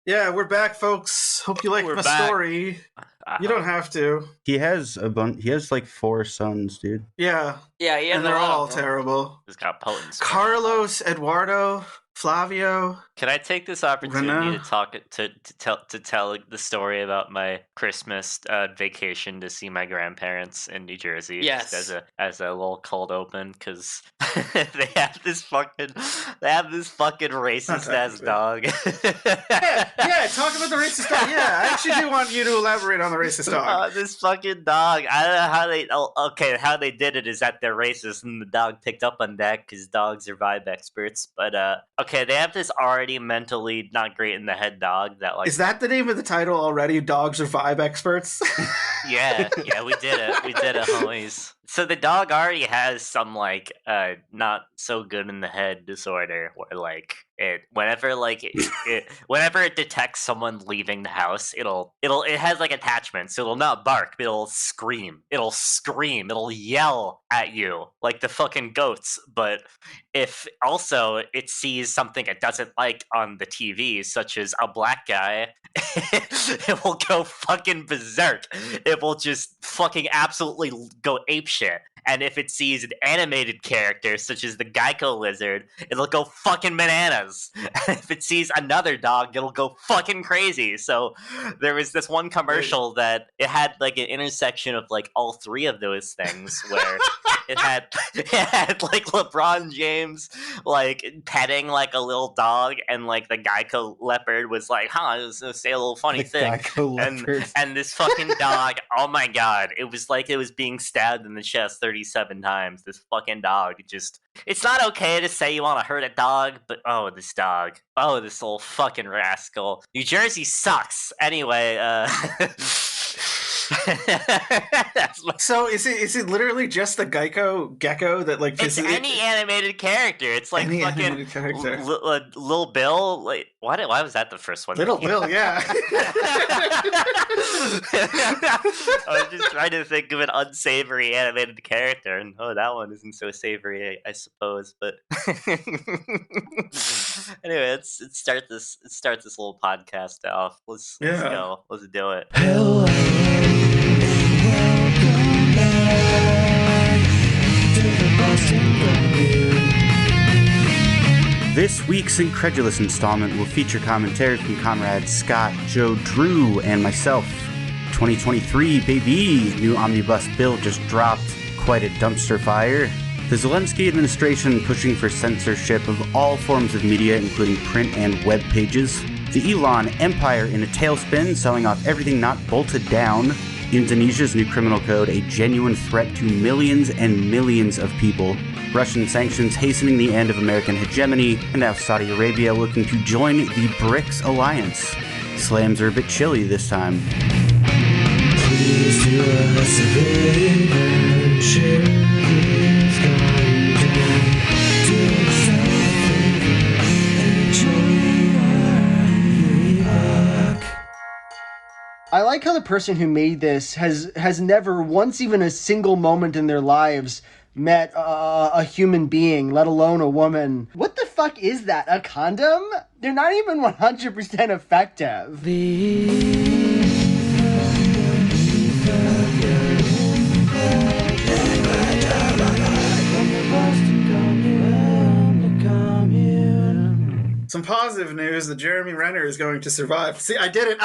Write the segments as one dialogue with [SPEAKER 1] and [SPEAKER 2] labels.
[SPEAKER 1] Yeah, we're back, folks. Hope you like
[SPEAKER 2] We're
[SPEAKER 1] my
[SPEAKER 2] back.
[SPEAKER 1] story. You don't have to.
[SPEAKER 3] He has he has like 4 sons, dude.
[SPEAKER 1] Yeah,
[SPEAKER 4] Yeah, he has
[SPEAKER 1] and
[SPEAKER 4] a
[SPEAKER 1] they're
[SPEAKER 4] lot
[SPEAKER 1] all
[SPEAKER 4] of them.
[SPEAKER 1] terrible.
[SPEAKER 2] He's got potent sperm.
[SPEAKER 1] Carlos, Eduardo, Flavio.
[SPEAKER 2] Can I take this opportunity
[SPEAKER 1] Renner.
[SPEAKER 2] to talk to tell the story about my Christmas vacation to see my grandparents in New Jersey?
[SPEAKER 4] Yes.
[SPEAKER 2] Just as a little cold open, because they have this fucking racist ass dog.
[SPEAKER 1] Yeah, talk about the racist dog. Yeah, I actually do want you to elaborate on the racist dog.
[SPEAKER 2] This fucking dog. I don't know how they. Oh, okay, how they did it is that they're racist, and the dog picked up on that because dogs are vibe experts. But okay, they have this already mentally not great in the head dog that like.
[SPEAKER 1] Is that the name of the title already? Dogs are vibe experts.
[SPEAKER 2] Yeah, we did it, homies. So the dog already has some like not so good in the head disorder where like whenever it detects someone leaving the house, it has like attachments, so it'll not bark, but it'll scream, it'll yell at you like the fucking goats. But if also it sees something it doesn't like on the TV, such as a black guy, it will go fucking berserk. It will just fucking absolutely go apeshit. And if it sees an animated character, such as the Geico lizard, it'll go fucking bananas. And if it sees another dog, it'll go fucking crazy. So there was this one commercial that it had like an intersection of like all three of those things where it had like LeBron James like petting like a little dog, and like the Geico leopard was like, I was gonna say a little funny thing. And this fucking dog, oh my god, it was like it was being stabbed in the chest 37 times. This fucking dog, it's not okay to say you want to hurt a dog, but this dog, this little fucking rascal. New Jersey sucks. Anyway,
[SPEAKER 1] So is it literally just the Gecko that like
[SPEAKER 2] it's any animated character. It's like
[SPEAKER 1] any
[SPEAKER 2] fucking
[SPEAKER 1] animated character.
[SPEAKER 2] Little Bill. Like why was that the first one?
[SPEAKER 1] Little Bill, yeah.
[SPEAKER 2] I was just trying to think of an unsavory animated character, and that one isn't so savory, I suppose. But anyway, let's start this little podcast off. Let's go. Let's do it.
[SPEAKER 5] Hello, welcome back to the Boston Review.
[SPEAKER 3] This week's Incredulous installment will feature commentary from comrades Scott, Joe, Drew, and myself. 2023, baby! New Omnibus bill just dropped. Quite a dumpster fire. The Zelemskyy administration pushing for censorship of all forms of media, including print and web pages. The Elon empire in a tailspin, selling off everything not bolted down. Indonesia's new criminal code, a genuine threat to millions and millions of people. Russian sanctions hastening the end of American hegemony, and now Saudi Arabia looking to join the BRICS alliance. Slams are a bit chilly this time.
[SPEAKER 5] Please do us a favor, share this content. Do us a favor, enjoy our epoch.
[SPEAKER 6] I like how the person who made this has never once, even a single moment in their lives, met a human being, let alone a woman. What the fuck is that? A condom? They're not even 100% effective.
[SPEAKER 1] Some positive news that Jeremy Renner is going to survive. See, I did it.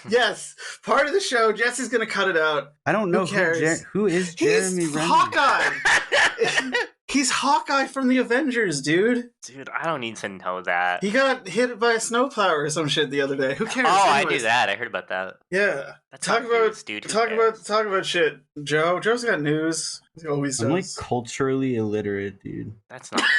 [SPEAKER 1] Yes. Part of the show, Jesse's going to cut it out.
[SPEAKER 3] I don't know who is Jeremy
[SPEAKER 1] He's
[SPEAKER 3] Renner.
[SPEAKER 1] Hawkeye. He's Hawkeye from the Avengers, dude.
[SPEAKER 2] Dude, I don't need to know that.
[SPEAKER 1] He got hit by a snowplow or some shit the other day. Who cares?
[SPEAKER 2] I knew that. I heard about that.
[SPEAKER 1] Yeah.
[SPEAKER 2] That's
[SPEAKER 1] Talk
[SPEAKER 2] not news, dude.
[SPEAKER 1] talk about shit. Joe's got news. He always does.
[SPEAKER 3] I'm like culturally illiterate, dude.
[SPEAKER 2] That's not culture.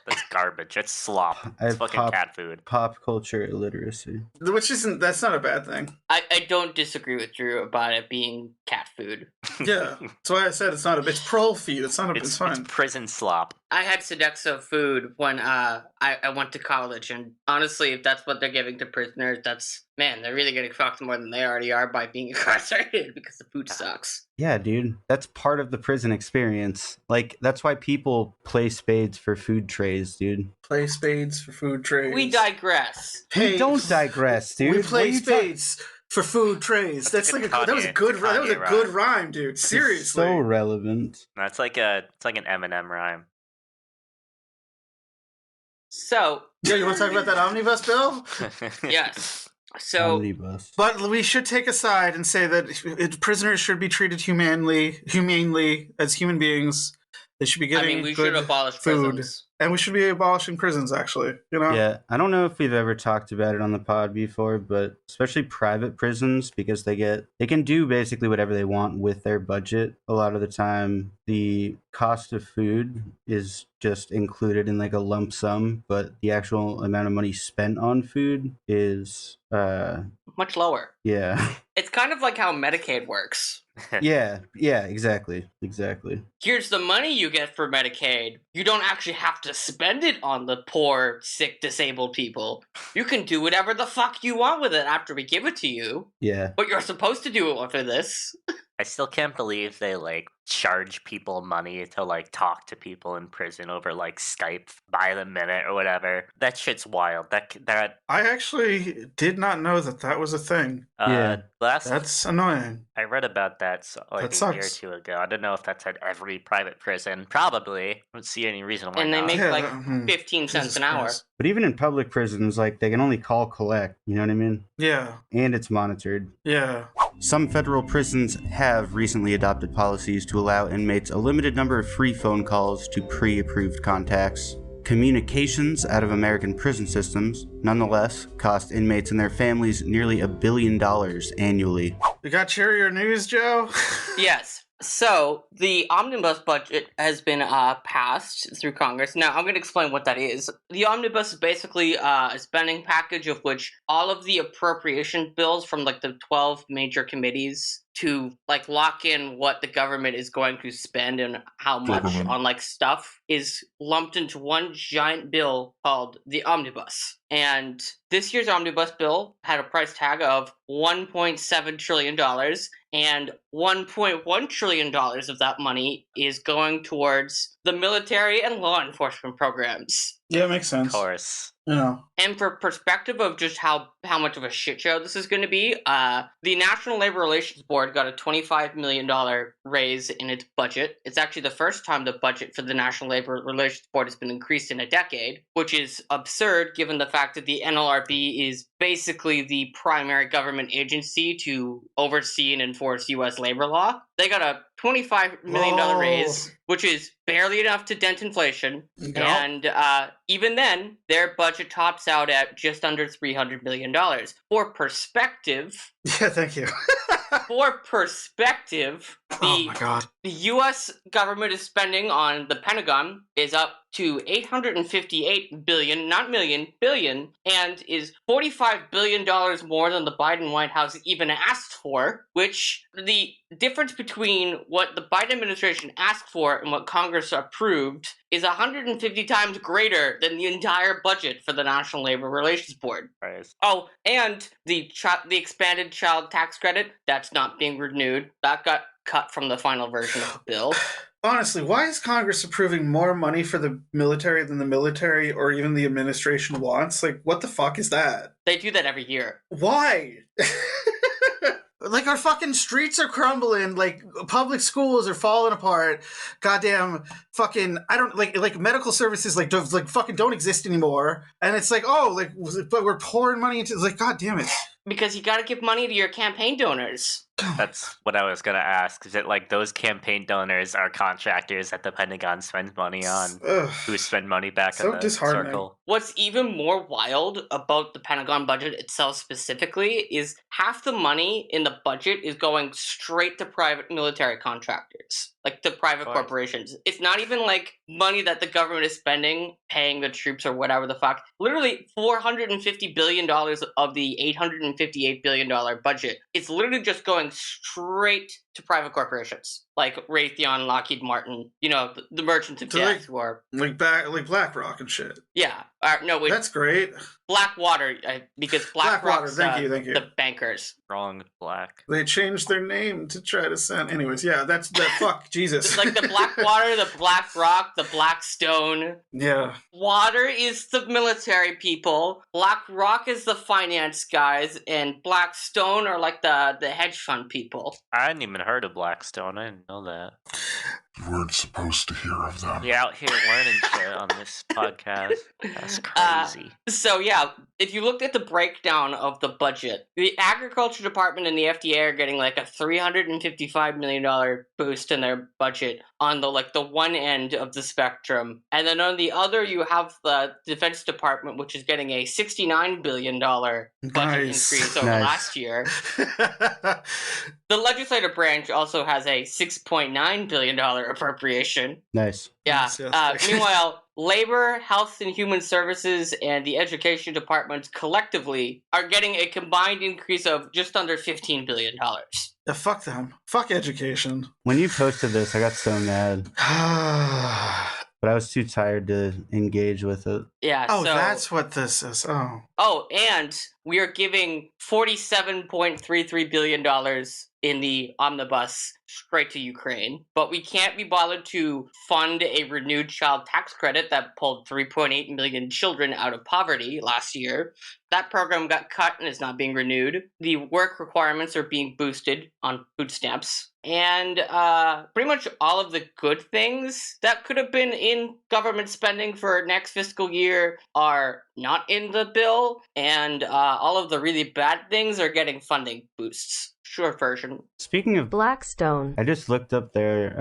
[SPEAKER 2] That's garbage. That's slop. It's fucking cat food.
[SPEAKER 3] Pop culture illiteracy.
[SPEAKER 1] That's not a bad thing.
[SPEAKER 4] I don't disagree with Drew about it being cat food.
[SPEAKER 1] Yeah. That's why I said it's not it's prol feed. It's not it's fine.
[SPEAKER 2] It's prison slop.
[SPEAKER 4] I had Sodexo food when I went to college, and honestly, if that's what they're giving to prisoners, they're really getting fucked more than they already are by being incarcerated because the food sucks.
[SPEAKER 3] Yeah, dude. That's part of the prison experience. Like, that's why people play spades for food trays, dude.
[SPEAKER 1] Play spades for food trays.
[SPEAKER 4] We digress.
[SPEAKER 3] We don't digress, dude.
[SPEAKER 1] We
[SPEAKER 3] What are
[SPEAKER 1] play
[SPEAKER 3] you
[SPEAKER 1] spades for food trays.
[SPEAKER 2] That's a good
[SPEAKER 1] that was a
[SPEAKER 2] Kanye-
[SPEAKER 1] good
[SPEAKER 2] Kanye
[SPEAKER 1] that was a good rhyme, dude. Seriously.
[SPEAKER 3] So relevant.
[SPEAKER 2] It's like an Eminem rhyme.
[SPEAKER 4] So,
[SPEAKER 1] Yeah, you want to talk about that omnibus bill?
[SPEAKER 4] yes. So,
[SPEAKER 3] Omnibus.
[SPEAKER 1] But we should take a side and say that prisoners should be treated humanely as human beings. They should be getting
[SPEAKER 4] we
[SPEAKER 1] good
[SPEAKER 4] should abolish
[SPEAKER 1] food.
[SPEAKER 4] prisons.
[SPEAKER 1] And we should be abolishing prisons, actually. You know?
[SPEAKER 3] Yeah, I don't know if we've ever talked about it on the pod before, but especially private prisons, because they can do basically whatever they want with their budget. A lot of the time, the cost of food is just included in like a lump sum, but the actual amount of money spent on food is
[SPEAKER 4] Much lower.
[SPEAKER 3] yeah.
[SPEAKER 4] It's kind of like how Medicaid works.
[SPEAKER 3] yeah, exactly.
[SPEAKER 4] Here's the money you get for Medicaid. You don't actually have to spend it on the poor, sick, disabled people. You can do whatever the fuck you want with it after we give it to you.
[SPEAKER 3] Yeah.
[SPEAKER 4] But you're supposed to do it after this.
[SPEAKER 2] I still can't believe they like charge people money to like talk to people in prison over like Skype by the minute or whatever. That shit's wild. That
[SPEAKER 1] I actually did not know that was a thing.
[SPEAKER 3] Yeah.
[SPEAKER 1] That's annoying.
[SPEAKER 2] I read about that like
[SPEAKER 1] That
[SPEAKER 2] a year or
[SPEAKER 1] sucks.
[SPEAKER 2] two ago. I don't know if that's at every private prison. Probably. I don't see any reason why
[SPEAKER 4] And they
[SPEAKER 2] not.
[SPEAKER 4] make
[SPEAKER 1] Yeah,
[SPEAKER 4] like 15 cents
[SPEAKER 1] Jesus
[SPEAKER 4] an hour.
[SPEAKER 1] Christ.
[SPEAKER 3] But even in public prisons, like they can only call collect, you know what I mean?
[SPEAKER 1] Yeah,
[SPEAKER 3] And it's monitored.
[SPEAKER 1] yeah.
[SPEAKER 3] Some federal prisons have recently adopted policies to allow inmates a limited number of free phone calls to pre-approved contacts. Communications out of American prison systems, nonetheless, cost inmates and their families nearly $1 billion annually.
[SPEAKER 1] You got cheerier news, Joe?
[SPEAKER 4] Yes. So, the omnibus budget has been passed through Congress. Now, I'm going to explain what that is. The omnibus is basically a spending package of which all of the appropriation bills from like the 12 major committees to like lock in what the government is going to spend and how much on like stuff is lumped into one giant bill called the omnibus. And this year's omnibus bill had a price tag of $1.7 trillion, and $1.1 trillion of that money is going towards the military and law enforcement programs.
[SPEAKER 1] Yeah, makes
[SPEAKER 2] Of
[SPEAKER 1] sense.
[SPEAKER 2] course.
[SPEAKER 1] Yeah.
[SPEAKER 4] And for perspective of just how much of a shit show this is going to be, the National Labor Relations Board got a $25 million raise in its budget. It's actually the first time the budget for the National Labor Relations Board has been increased in a decade, which is absurd given the fact that the NLRB is basically the primary government agency to oversee and enforce U.S. labor law. They got a $25 million
[SPEAKER 1] Whoa.
[SPEAKER 4] raise, which is barely enough to dent inflation.
[SPEAKER 1] Yep.
[SPEAKER 4] And even then, their budget tops out at just under $300 million. For perspective,
[SPEAKER 1] Yeah, thank you. Oh my god.
[SPEAKER 4] the U.S. government is spending on the Pentagon is up to $858 billion, not million, billion, and is $45 billion more than the Biden White House even asked for, which the difference between what the Biden administration asked for and what Congress approved is 150 times greater than the entire budget for the National Labor Relations Board.
[SPEAKER 2] Right.
[SPEAKER 4] Oh, and the expanded child tax credit, that's not being renewed. That got cut from the final version of the bill.
[SPEAKER 1] Honestly, why is Congress approving more money for the military than the military or even the administration wants? Like, what the fuck is that?
[SPEAKER 4] They do that every year.
[SPEAKER 1] Why? Like, our fucking streets are crumbling. Like, public schools are falling apart. Goddamn fucking, I don't, like medical services, like fucking don't exist anymore. And it's like, oh, like, but we're pouring money into, like, god damn it.
[SPEAKER 4] Because you gotta give money to your campaign donors.
[SPEAKER 2] That's what I was gonna ask. Is it like those campaign donors are contractors that the Pentagon spends money on,
[SPEAKER 1] Ugh.
[SPEAKER 2] who spend money back
[SPEAKER 1] So
[SPEAKER 2] in the
[SPEAKER 1] disheartening.
[SPEAKER 2] circle?
[SPEAKER 4] What's even more wild about the Pentagon budget itself specifically is half the money in the budget is going straight to private military contractors, like to private
[SPEAKER 2] Of course.
[SPEAKER 4] corporations. It's not even like money that the government is spending, paying the troops or whatever the fuck. Literally $450 billion of the $858 billion budget. It's literally just going straight to private corporations like Raytheon, Lockheed Martin, the merchants of
[SPEAKER 1] So,
[SPEAKER 4] death who are,
[SPEAKER 1] like BlackRock and shit.
[SPEAKER 4] yeah. No, wait,
[SPEAKER 1] That's great.
[SPEAKER 4] Blackwater, because
[SPEAKER 1] Blackwater,
[SPEAKER 4] BlackRock's
[SPEAKER 1] thank you.
[SPEAKER 4] the bankers.
[SPEAKER 2] Wrong black.
[SPEAKER 1] They changed their name to try to send. Anyways, yeah, that's that. Fuck Jesus.
[SPEAKER 4] It's like the Blackwater, the BlackRock, the Blackstone.
[SPEAKER 1] Yeah.
[SPEAKER 4] Water is the military people. BlackRock is the finance guys, and Blackstone are like the hedge fund people.
[SPEAKER 2] I hadn't even heard of Blackstone. I didn't know that.
[SPEAKER 5] You weren't supposed to hear of them.
[SPEAKER 2] You're out here learning shit on this podcast. That's crazy.
[SPEAKER 4] So yeah, if you looked at the breakdown of the budget, the Agriculture Department and the FDA are getting like a $355 million boost in their budget on the one end of the spectrum, and then on the other you have the Defense Department, which is getting a $69 billion budget increase over last year. The legislative branch also has a $6.9 billion appropriation.
[SPEAKER 3] Nice.
[SPEAKER 4] Yeah.
[SPEAKER 1] Fantastic.
[SPEAKER 4] Meanwhile, Labor, Health and Human Services, and the Education Departments collectively are getting a combined increase of just under $15 billion.
[SPEAKER 1] Yeah, fuck them. Fuck education.
[SPEAKER 3] When you posted this, I got so mad, but I was too tired to engage with it.
[SPEAKER 4] Yeah.
[SPEAKER 1] Oh,
[SPEAKER 4] so,
[SPEAKER 1] that's what this is. Oh.
[SPEAKER 4] Oh, and we are giving $47.33 billion in the Omnibus straight to Ukraine. But we can't be bothered to fund a renewed child tax credit that pulled 3.8 million children out of poverty last year. That program got cut and is not being renewed. The work requirements are being boosted on food stamps. And pretty much all of the good things that could have been in government spending for next fiscal year are not in the bill. And all of the really bad things are getting funding boosts. Short version.
[SPEAKER 3] Speaking of
[SPEAKER 7] Blackstone.
[SPEAKER 3] I just looked up their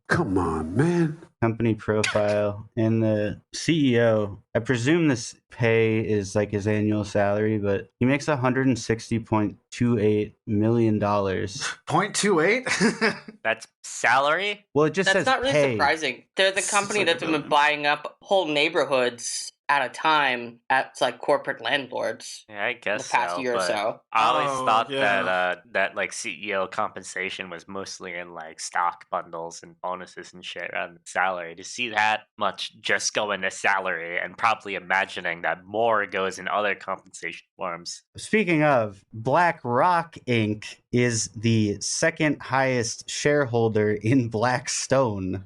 [SPEAKER 5] Come on, man.
[SPEAKER 3] company profile, and the CEO, I presume this pay is like his annual salary, but he makes $160.28 million.
[SPEAKER 1] 0.28?
[SPEAKER 2] That's salary?
[SPEAKER 3] Well, it just
[SPEAKER 4] That's
[SPEAKER 3] says
[SPEAKER 4] not really
[SPEAKER 3] pay.
[SPEAKER 4] surprising. They're the company that's been buying up whole neighborhoods at a time at corporate landlords
[SPEAKER 2] Yeah, I guess
[SPEAKER 4] the past
[SPEAKER 2] so,
[SPEAKER 4] year or
[SPEAKER 2] but
[SPEAKER 4] so.
[SPEAKER 2] I always
[SPEAKER 1] Oh,
[SPEAKER 2] thought
[SPEAKER 1] yeah.
[SPEAKER 2] that CEO compensation was mostly in stock bundles and bonuses and shit rather than salary. To see that much just go into salary and probably imagining that more goes in other compensation forms.
[SPEAKER 3] Speaking of, BlackRock Inc. is the second highest shareholder in Blackstone.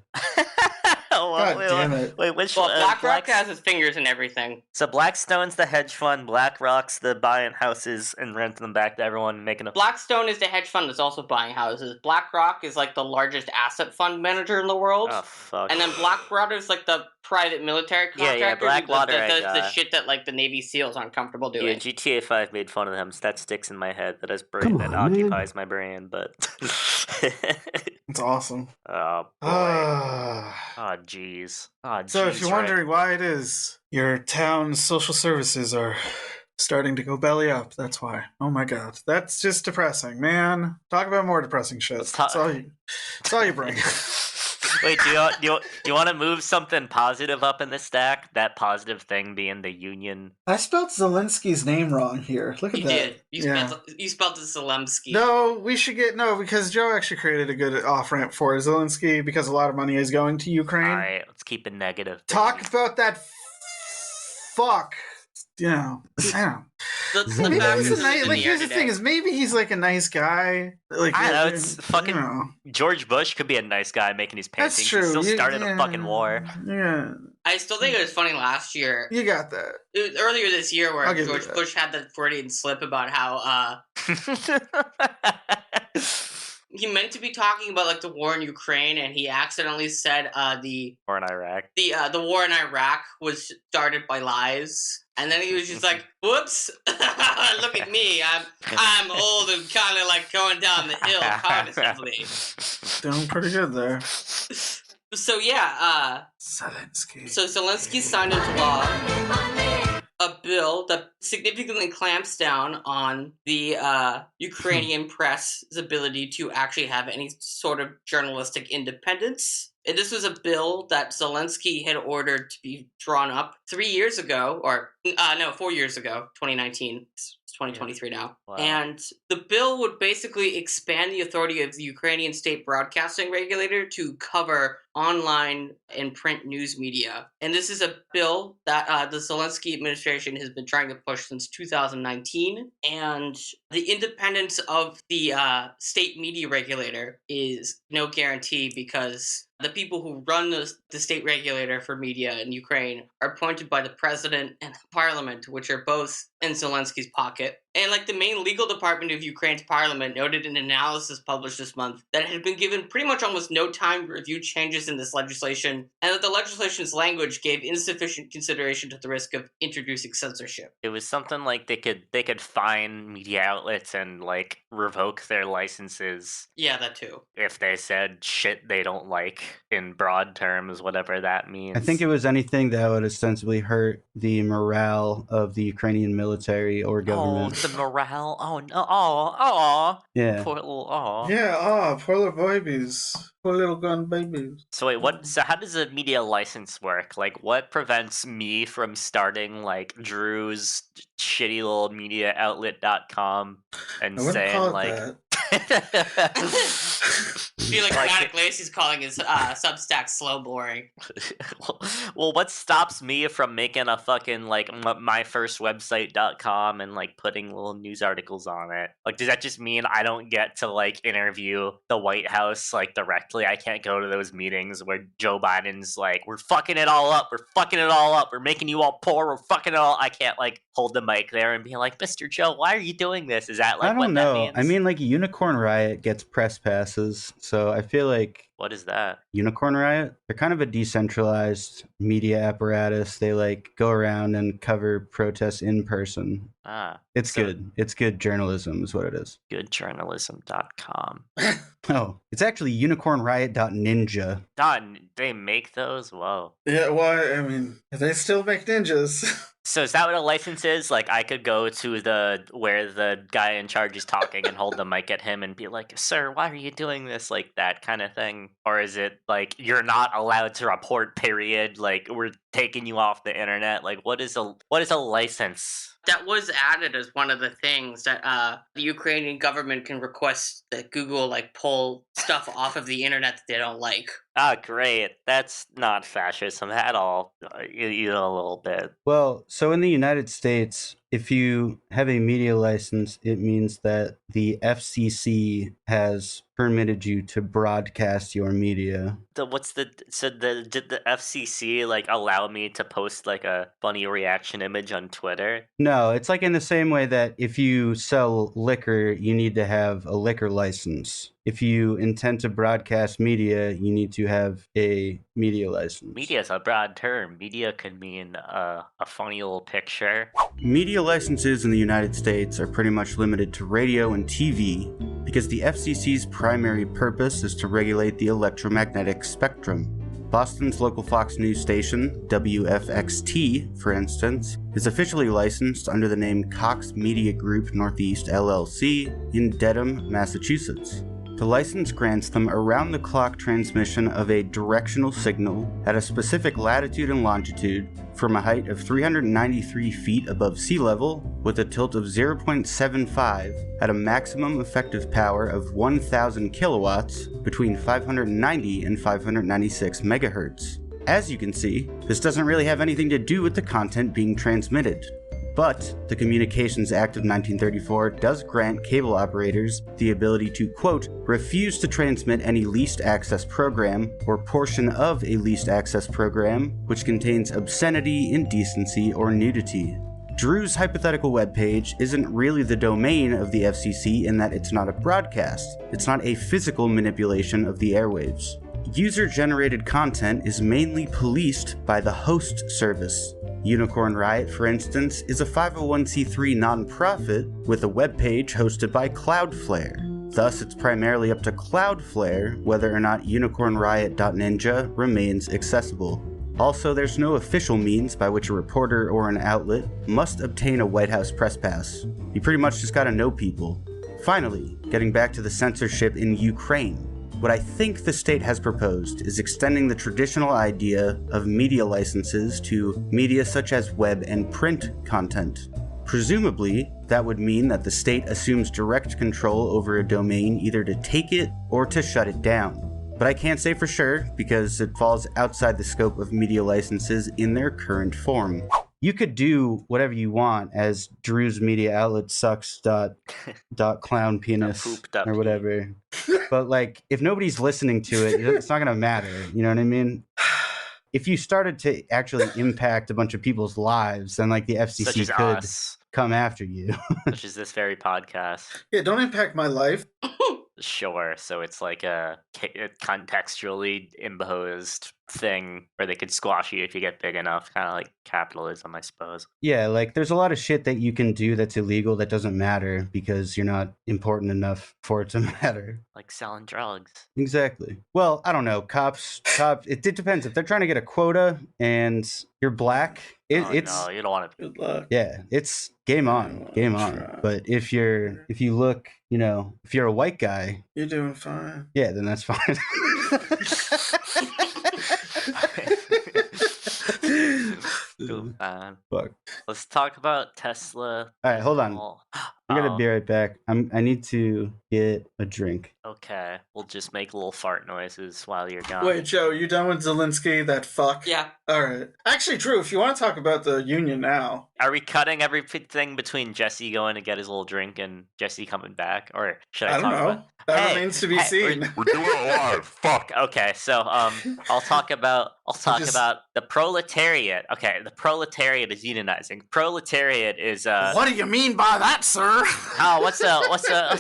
[SPEAKER 1] God damn it.
[SPEAKER 2] Wait, which
[SPEAKER 4] Well,
[SPEAKER 2] one?
[SPEAKER 4] BlackRock has its fingers in everything.
[SPEAKER 2] So Blackstone's the hedge fund, BlackRock's the buying houses and renting them back to everyone, making a.
[SPEAKER 4] Blackstone is the hedge fund that's also buying houses. BlackRock is the largest asset fund manager in the world.
[SPEAKER 2] Oh fuck.
[SPEAKER 4] And then Blackwater is the private military contractor
[SPEAKER 2] Yeah, Blackwater,
[SPEAKER 4] who does
[SPEAKER 2] I
[SPEAKER 4] the
[SPEAKER 2] got.
[SPEAKER 4] shit that the Navy SEALs aren't comfortable doing.
[SPEAKER 2] Yeah, GTA 5 made fun of them, so that sticks in my head. That
[SPEAKER 5] Come
[SPEAKER 2] that
[SPEAKER 5] on, man.
[SPEAKER 2] occupies my brain, but.
[SPEAKER 1] It's awesome.
[SPEAKER 2] Oh boy.
[SPEAKER 1] Ah.
[SPEAKER 2] Oh jeez. Oh jeez.
[SPEAKER 1] So if you're
[SPEAKER 2] Rick.
[SPEAKER 1] wondering why it is, your town's social services are starting to go belly up. That's why. Oh my god. That's just depressing, man. Talk about more depressing shit.
[SPEAKER 2] Let's talk-
[SPEAKER 1] That's all you bring.
[SPEAKER 2] Wait, do you want to move something positive up in the stack? That positive thing being the union.
[SPEAKER 1] I spelled Zelemsky's name wrong here. Look at
[SPEAKER 4] You
[SPEAKER 1] that.
[SPEAKER 4] did. You spelled it Zelemskyy.
[SPEAKER 1] No, we should get because Joe actually created a good off ramp for Zelensky because a lot of money is going to Ukraine.
[SPEAKER 2] All right, let's keep it negative.
[SPEAKER 1] Talk
[SPEAKER 2] baby.
[SPEAKER 1] about that fuck. I don't know.
[SPEAKER 4] The
[SPEAKER 1] Maybe
[SPEAKER 4] fact
[SPEAKER 1] he's
[SPEAKER 4] is
[SPEAKER 1] a nice.
[SPEAKER 4] in
[SPEAKER 1] Like, here's the
[SPEAKER 4] other
[SPEAKER 1] thing:
[SPEAKER 4] day.
[SPEAKER 1] is maybe he's a nice guy. Like,
[SPEAKER 2] I don't know, it's
[SPEAKER 1] I
[SPEAKER 2] fucking-
[SPEAKER 1] don't know.
[SPEAKER 2] George Bush could be a nice guy making his paintings.
[SPEAKER 1] That's true.
[SPEAKER 2] He still
[SPEAKER 1] You-
[SPEAKER 2] started
[SPEAKER 1] yeah,
[SPEAKER 2] a fucking war.
[SPEAKER 1] Yeah,
[SPEAKER 4] I still think it was funny last year.
[SPEAKER 1] you got that.
[SPEAKER 4] It was earlier this year where
[SPEAKER 1] I'll give you
[SPEAKER 4] George
[SPEAKER 1] that.
[SPEAKER 4] Bush had that Freudian slip about how he meant to be talking about the war in Ukraine, and he accidentally said the
[SPEAKER 2] Or in Iraq.
[SPEAKER 4] the war in Iraq was started by lies. And then he was just like, "Whoops! Look at me! I'm old and kind of going down the hill cognitively."
[SPEAKER 1] Doing pretty good there.
[SPEAKER 4] So yeah,
[SPEAKER 1] Zelensky.
[SPEAKER 4] so Zelensky signed into law a bill that significantly clamps down on the Ukrainian press's ability to actually have any sort of journalistic independence. And this was a bill that Zelensky had ordered to be drawn up 3 years ago, or 4 years ago, 2019. 2023 now.
[SPEAKER 2] Wow.
[SPEAKER 4] And the bill would basically expand the authority of the Ukrainian state broadcasting regulator to cover online and print news media. And this is a bill that the Zelemskyy administration has been trying to push since 2019. And the independence of the state media regulator is no guarantee because the people who run the state regulator for media in Ukraine are appointed by the president and the parliament, which are both in Zelenskyy's pocket. And like the main legal department of Ukraine's parliament noted in an analysis published this month that it had been given pretty much almost no time to review changes in this legislation, and that the legislation's language gave insufficient consideration to the risk of introducing censorship.
[SPEAKER 2] It was something like they could fine media outlets and like revoke their licenses
[SPEAKER 4] Yeah, that too.
[SPEAKER 2] if they said shit they don't like in broad terms, whatever that means.
[SPEAKER 3] I think it was anything that would ostensibly hurt the morale of the Ukrainian military or government.
[SPEAKER 2] Oh, the morale. Oh no. Oh.
[SPEAKER 3] Yeah.
[SPEAKER 2] Poor little.
[SPEAKER 1] Yeah, poor little babies. Poor little gun babies.
[SPEAKER 2] So wait, what? So how does a media license work? Like, what prevents me from starting like Drew's shitty little media outlet.com and
[SPEAKER 1] I wouldn't
[SPEAKER 2] saying
[SPEAKER 1] call it
[SPEAKER 2] like.
[SPEAKER 1] that.
[SPEAKER 4] I feel like
[SPEAKER 2] Like-
[SPEAKER 4] Fanatic Lacey's calling his Substack slow boring.
[SPEAKER 2] Well, what stops me from making a fucking like myfirstwebsite.com and like putting little news articles on it? Like, does that just mean I don't get to like interview the White House like directly? I can't go to those meetings where Joe Biden's like, we're fucking it all up, we're making you all poor, we're fucking it all. I can't like hold the mic there and be like, Mr. Joe, why are you doing this? Is that like
[SPEAKER 3] I don't
[SPEAKER 2] what
[SPEAKER 3] know.
[SPEAKER 2] that means?
[SPEAKER 3] I mean, like Unicorn Riot gets press passes, so I feel like
[SPEAKER 2] what is that?
[SPEAKER 3] Unicorn Riot, they're kind of a decentralized media apparatus. They like go around and cover protests in person.
[SPEAKER 2] Ah,
[SPEAKER 3] It's
[SPEAKER 2] so-
[SPEAKER 3] good. It's good journalism is what it is.
[SPEAKER 2] goodjournalism.com.
[SPEAKER 3] Oh, it's actually unicornriot.ninja.
[SPEAKER 2] God, they make those? Whoa.
[SPEAKER 1] Yeah, well, I mean, they still make ninjas.
[SPEAKER 2] So is that what a license is? Like, I could go to where the guy in charge is talking and hold the mic at him and be like, sir, why are you doing this? Like, that kind of thing? Or is it like, you're not allowed to report, period? Like, we're taking you off the internet? Like, what is a license?
[SPEAKER 4] That was added as one of the things that the Ukrainian government can request that Google like pull stuff off of the internet that they don't like.
[SPEAKER 2] Ah, great. That's not fascism at all. You know, a little bit.
[SPEAKER 3] Well, so in the United States, if you have a media license, it means that the FCC has permitted you to broadcast your media.
[SPEAKER 2] Did the FCC like allow me to post like a funny reaction image on Twitter?
[SPEAKER 3] No, it's like in the same way that if you sell liquor, you need to have a liquor license. If you intend to broadcast media, you need to have a media license.
[SPEAKER 2] Media is a broad term. Media could mean a funny little picture.
[SPEAKER 3] Media licenses in the United States are pretty much limited to radio and TV because the FCC's primary purpose is to regulate the electromagnetic spectrum. Boston's local Fox News station, WFXT, for instance, is officially licensed under the name Cox Media Group Northeast LLC in Dedham, Massachusetts. The license grants them around-the-clock transmission of a directional signal at a specific latitude and longitude from a height of 393 feet above sea level with a tilt of 0.75 at a maximum effective power of 1,000 kilowatts between 590 and 596 megahertz. As you can see, this doesn't really have anything to do with the content being transmitted. But the Communications Act of 1934 does grant cable operators the ability to, quote, refuse to transmit any least access program or portion of a least access program which contains obscenity, indecency, or nudity. Drew's hypothetical webpage isn't really the domain of the FCC in that it's not a broadcast. It's not a physical manipulation of the airwaves. User-generated content is mainly policed by the host service. Unicorn Riot, for instance, is a 501c3 nonprofit with a webpage hosted by Cloudflare. Thus, it's primarily up to Cloudflare whether or not unicornriot.ninja remains accessible. Also, there's no official means by which a reporter or an outlet must obtain a White House press pass. You pretty much just gotta know people. Finally, getting back to the censorship in Ukraine. What I think the state has proposed is extending the traditional idea of media licenses to media such as web and print content. Presumably, that would mean that the state assumes direct control over a domain either to take it or to shut it down. But I can't say for sure because it falls outside the scope of media licenses in their current form. You could do whatever you want as Drew's media outlet sucks dot clown penis
[SPEAKER 2] Poop dot
[SPEAKER 3] or
[SPEAKER 2] pee.
[SPEAKER 3] whatever. But like, if nobody's listening to it, it's not gonna matter. You know what I mean? If you started to actually impact a bunch of people's lives, then like the
[SPEAKER 2] Such
[SPEAKER 3] FCC
[SPEAKER 2] as
[SPEAKER 3] could
[SPEAKER 2] us.
[SPEAKER 3] come after you.
[SPEAKER 2] Such as this very podcast.
[SPEAKER 1] Yeah, don't impact my life.
[SPEAKER 2] Sure, so it's like a contextually imposed thing where they could squash you if you get big enough, kind of like capitalism, I suppose.
[SPEAKER 3] Yeah, like there's a lot of shit that you can do that's illegal that doesn't matter because you're not important enough for it to matter.
[SPEAKER 2] Like selling drugs.
[SPEAKER 3] Exactly. Well, I don't know. Cops, it depends. If they're trying to get a quota and you're black,
[SPEAKER 2] No,
[SPEAKER 3] it's
[SPEAKER 2] you don't want to.
[SPEAKER 1] Good luck.
[SPEAKER 3] yeah, it's game on, game on. But if you look, you know, if you're a white guy,
[SPEAKER 1] You're doing fine.
[SPEAKER 3] yeah, then that's fine. Fuck.
[SPEAKER 2] Let's talk about Tesla.
[SPEAKER 3] All right, hold on. I'm gonna
[SPEAKER 2] Oh,
[SPEAKER 3] be right back. I need to get a drink.
[SPEAKER 2] okay. We'll just make little fart noises while you're gone.
[SPEAKER 1] Wait, Joe, you done with Zelemskyy, that fuck?
[SPEAKER 4] Yeah.
[SPEAKER 1] Alright. Actually, Drew, if you want to talk about the union now.
[SPEAKER 2] Are we cutting everything between Jesse going to get his little drink and Jesse coming back, or should I
[SPEAKER 1] I don't
[SPEAKER 2] talk
[SPEAKER 1] know.
[SPEAKER 2] about?
[SPEAKER 1] That
[SPEAKER 2] Hey,
[SPEAKER 1] remains to be
[SPEAKER 2] hey,
[SPEAKER 1] seen.
[SPEAKER 5] We're doing it live. Fuck.
[SPEAKER 2] Okay, so I'll talk about the proletariat. Okay, the proletariat is unionizing. Proletariat is
[SPEAKER 1] What do you mean by that, sir?
[SPEAKER 2] oh, what's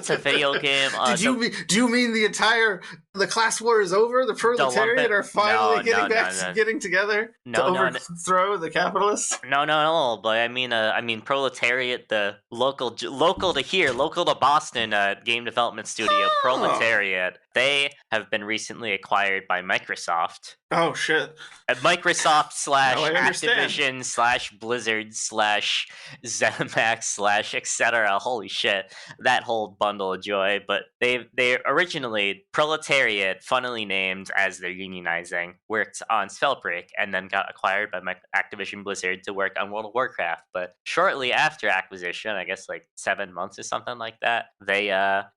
[SPEAKER 2] a video game?
[SPEAKER 1] Do you mean the class war is over? The proletariat are finally getting together to overthrow the capitalists?
[SPEAKER 2] No, but I mean proletariat, the local to here, local to Boston game development studio, Proletariat. They have been recently acquired by Microsoft.
[SPEAKER 1] Oh shit!
[SPEAKER 2] Microsoft /
[SPEAKER 1] I understand.
[SPEAKER 2] Activision / Blizzard / ZeniMax / etc. Holy shit, that whole bundle of joy. But they originally, Proletariat, funnily named as they're unionizing, worked on Spellbreak and then got acquired by Activision Blizzard to work on World of Warcraft. But shortly after acquisition, I guess like 7 months or something like that, they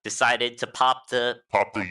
[SPEAKER 2] decided to pop the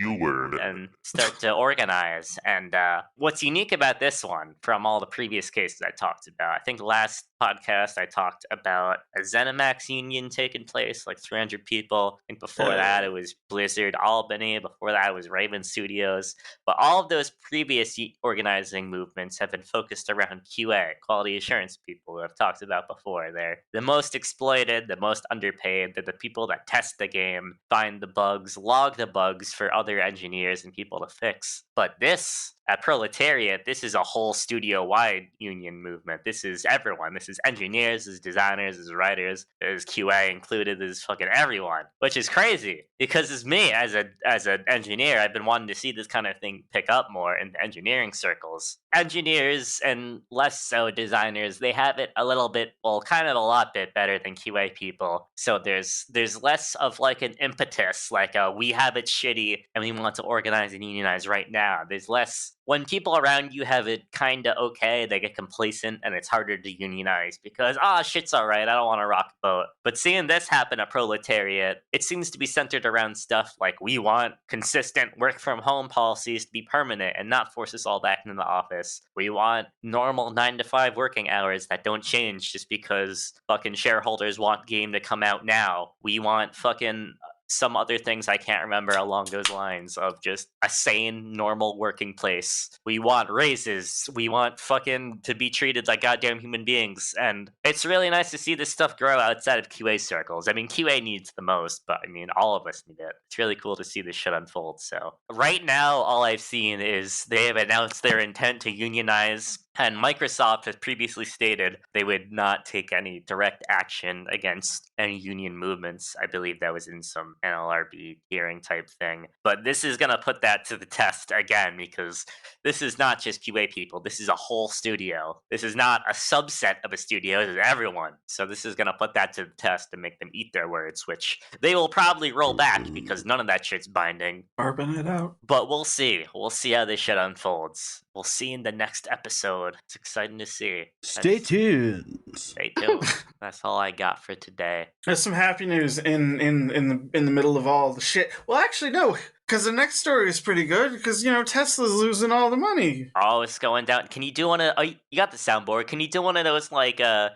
[SPEAKER 5] U word.
[SPEAKER 2] and start to organize. And what's unique about this one from all the previous cases I talked about, I think last podcast I talked about a ZeniMax union taking place, like 300 people. I think before that it was Blizzard Albany. Before that it was Raven Studios. But all of those previous organizing movements have been focused around QA, quality assurance people who I've talked about before. They're the most exploited, the most underpaid. They're the people that test the game, find the bugs, log the bugs for other engineers and people to fix. But this, at Proletariat, this is a whole studio-wide union movement. This is everyone. This is engineers, this is designers, this is writers, there's QA included, this is fucking everyone, which is crazy. Because as me, as an engineer, I've been wanting to see this kind of thing pick up more in the engineering circles. Engineers, and less so designers, they have it a little bit, well, kind of a lot bit better than QA people. So there's less of like an impetus, like we have it shitty and we want to organize and unionize right now. There's less. When people around you have it kind of okay, they get complacent and it's harder to unionize because, shit's all right, I don't want to rock the boat. But seeing this happen at Proletariat, it seems to be centered around stuff like we want consistent work from home policies to be permanent and not force us all back into the office. We want normal 9 to 5 working hours that don't change just because fucking shareholders want game to come out now. We want fucking some other things I can't remember along those lines of just a sane, normal working place. We want raises. We want fucking to be treated like goddamn human beings. And it's really nice to see this stuff grow outside of QA circles. I mean, QA needs the most, but I mean, all of us need it. It's really cool to see this shit unfold. So right now, all I've seen is they have announced their intent to unionize. And Microsoft has previously stated they would not take any direct action against any union movements. I believe that was in some NLRB hearing type thing. But this is going to put that to the test again because this is not just QA people. This is a whole studio. This is not a subset of a studio. This is everyone. So this is going to put that to the test and make them eat their words, which they will probably roll back because none of that shit's binding.
[SPEAKER 1] Barbing it out.
[SPEAKER 2] But we'll see. We'll see how this shit unfolds. we'll see in the next episode. It's exciting to see.
[SPEAKER 3] Stay tuned.
[SPEAKER 2] Stay tuned. That's all I got for today.
[SPEAKER 1] There's some happy news in the middle of all the shit. Well, actually, no, because the next story is pretty good. Because Tesla's losing all the money.
[SPEAKER 2] Oh, it's going down. Can you do one of? Oh, you got the soundboard. Can you do one of those like the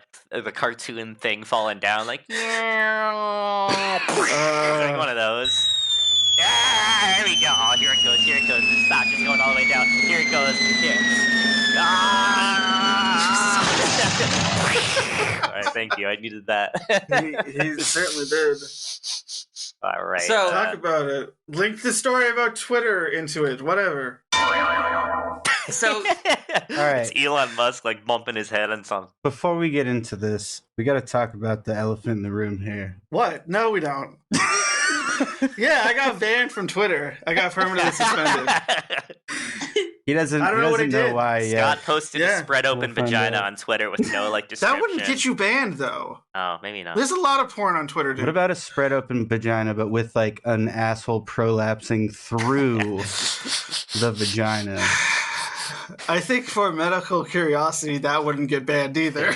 [SPEAKER 2] cartoon thing falling down like? Like one of those. Yeah, here we go. Oh, here it goes. Here it goes. The stock is going all the way down. Here it goes. Here. All right, thank you. I needed that.
[SPEAKER 1] He certainly did.
[SPEAKER 2] All right.
[SPEAKER 4] So-
[SPEAKER 1] Talk about it. Link the story about Twitter into it. Whatever.
[SPEAKER 4] So
[SPEAKER 3] All right.
[SPEAKER 2] It's Elon Musk like bumping his head on something.
[SPEAKER 3] Before we get into this, we got to talk about the elephant in the room here.
[SPEAKER 1] What? No, we don't. Yeah, I got banned from Twitter. I got permanently suspended.
[SPEAKER 3] He doesn't.
[SPEAKER 1] I don't
[SPEAKER 3] he
[SPEAKER 1] know what
[SPEAKER 3] doesn't
[SPEAKER 1] he
[SPEAKER 3] know
[SPEAKER 1] did.
[SPEAKER 3] why yet.
[SPEAKER 2] Scott posted
[SPEAKER 1] Yeah.
[SPEAKER 2] a spread open
[SPEAKER 3] We'll find
[SPEAKER 2] vagina
[SPEAKER 3] out.
[SPEAKER 2] on Twitter with no like description.
[SPEAKER 1] That wouldn't get you banned, though.
[SPEAKER 2] Oh, maybe not.
[SPEAKER 1] There's a lot of porn on Twitter, dude.
[SPEAKER 3] What about a spread open vagina, but with like an asshole prolapsing through the vagina?
[SPEAKER 1] I think for medical curiosity, that wouldn't get banned either.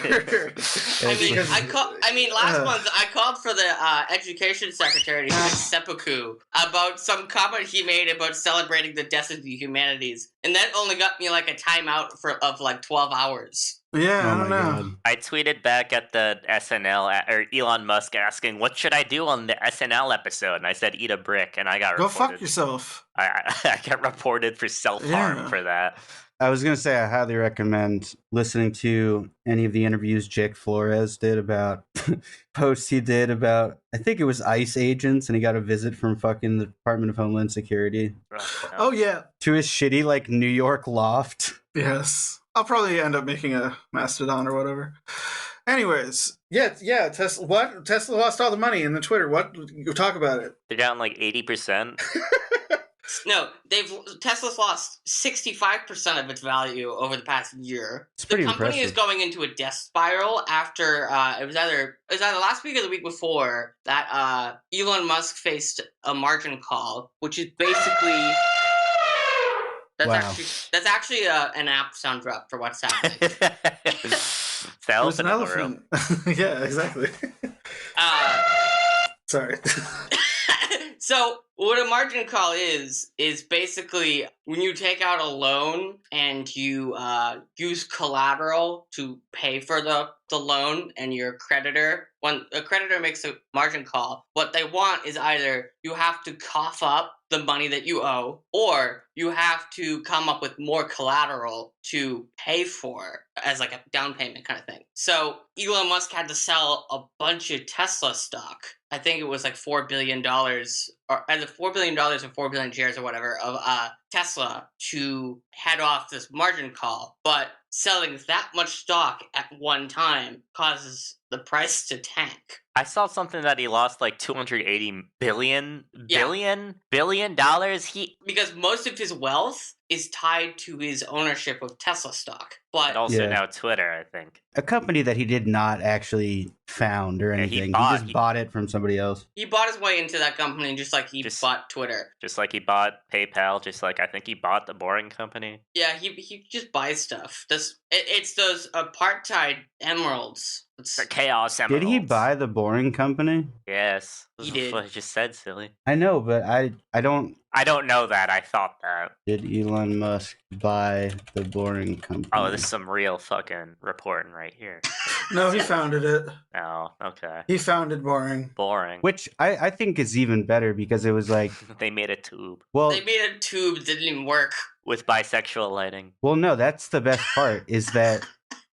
[SPEAKER 4] Last month I called for the education secretary, seppuku, about some comment he made about celebrating the death of the humanities, and that only got me like a timeout of like 12 hours.
[SPEAKER 1] Yeah, I
[SPEAKER 3] Oh
[SPEAKER 1] don't
[SPEAKER 3] my
[SPEAKER 1] know.
[SPEAKER 3] god.
[SPEAKER 2] I tweeted back at the SNL or Elon Musk asking, "What should I do on the SNL episode?" And I said, "Eat a brick," and I got
[SPEAKER 1] Go
[SPEAKER 2] reported.
[SPEAKER 1] fuck yourself.
[SPEAKER 2] I got reported for self-harm
[SPEAKER 1] Yeah.
[SPEAKER 2] for that.
[SPEAKER 3] I was gonna say I highly recommend listening to any of the interviews Jake Flores did about posts he did about, I think it was ICE agents, and he got a visit from fucking the Department of Homeland Security
[SPEAKER 1] Oh, yeah.
[SPEAKER 3] to his shitty like New York loft.
[SPEAKER 1] Yes. I'll probably end up making a Mastodon or whatever. Anyways, yeah. Tesla lost all the money in the Twitter. What? You talk about it.
[SPEAKER 2] They're down like 80%.
[SPEAKER 4] No, Tesla's lost 65% of its value over the past year.
[SPEAKER 3] It's
[SPEAKER 4] The
[SPEAKER 3] pretty
[SPEAKER 4] company is
[SPEAKER 3] impressive.
[SPEAKER 4] going into a death spiral after it was either last week or the week before that Elon Musk faced a margin call, which is basically
[SPEAKER 3] Wow.
[SPEAKER 4] that's actually an app sound drop for what's happening.
[SPEAKER 2] It's the
[SPEAKER 1] It was
[SPEAKER 2] elephant
[SPEAKER 1] an
[SPEAKER 2] in the room.
[SPEAKER 1] elephant. Yeah, exactly. Sorry.
[SPEAKER 4] So what a margin call is basically when you take out a loan and you use collateral to pay for the loan, and your creditor, when a creditor makes a margin call, what they want is either you have to cough up the money that you owe, or you have to come up with more collateral to pay for as like a down payment kind of thing. So Elon Musk had to sell a bunch of Tesla stock. I think it was like $4 billion, or either $4 billion or 4 billion shares or whatever of Tesla to head off this margin call. But selling that much stock at one time causes the price to tank.
[SPEAKER 2] I saw something that he lost like $280 billion dollars.
[SPEAKER 4] Because most of his wealth is tied to his ownership of Tesla stock. But
[SPEAKER 2] And also
[SPEAKER 3] Yeah.
[SPEAKER 2] now Twitter, I think.
[SPEAKER 3] A company that he did not actually found or
[SPEAKER 2] Yeah, he
[SPEAKER 3] anything.
[SPEAKER 2] bought-
[SPEAKER 3] He just bought it from somebody else.
[SPEAKER 4] he bought his way into that company just like he
[SPEAKER 2] Just-
[SPEAKER 4] bought Twitter.
[SPEAKER 2] Just like he bought PayPal, just like I think he bought the Boring Company.
[SPEAKER 4] Yeah, he just buys stuff. It's those apartheid emeralds. It's,
[SPEAKER 2] The Chaos
[SPEAKER 3] Did he
[SPEAKER 2] Emeralds.
[SPEAKER 3] buy the Boring Company?
[SPEAKER 2] Yes.
[SPEAKER 4] He
[SPEAKER 2] That's
[SPEAKER 4] did.
[SPEAKER 2] what I just said, silly.
[SPEAKER 3] I know, but I don't.
[SPEAKER 2] I don't know that. I thought that.
[SPEAKER 3] Did Elon Musk buy the Boring Company?
[SPEAKER 2] Oh, this is some real fucking reporting right here.
[SPEAKER 1] No, he founded it.
[SPEAKER 2] Oh, okay.
[SPEAKER 1] He founded Boring.
[SPEAKER 2] Boring.
[SPEAKER 3] Which I think is even better because it was like,
[SPEAKER 2] They made a tube
[SPEAKER 3] well,
[SPEAKER 4] they made a tube that didn't even work.
[SPEAKER 2] with bisexual lighting.
[SPEAKER 3] no, that's the best part is that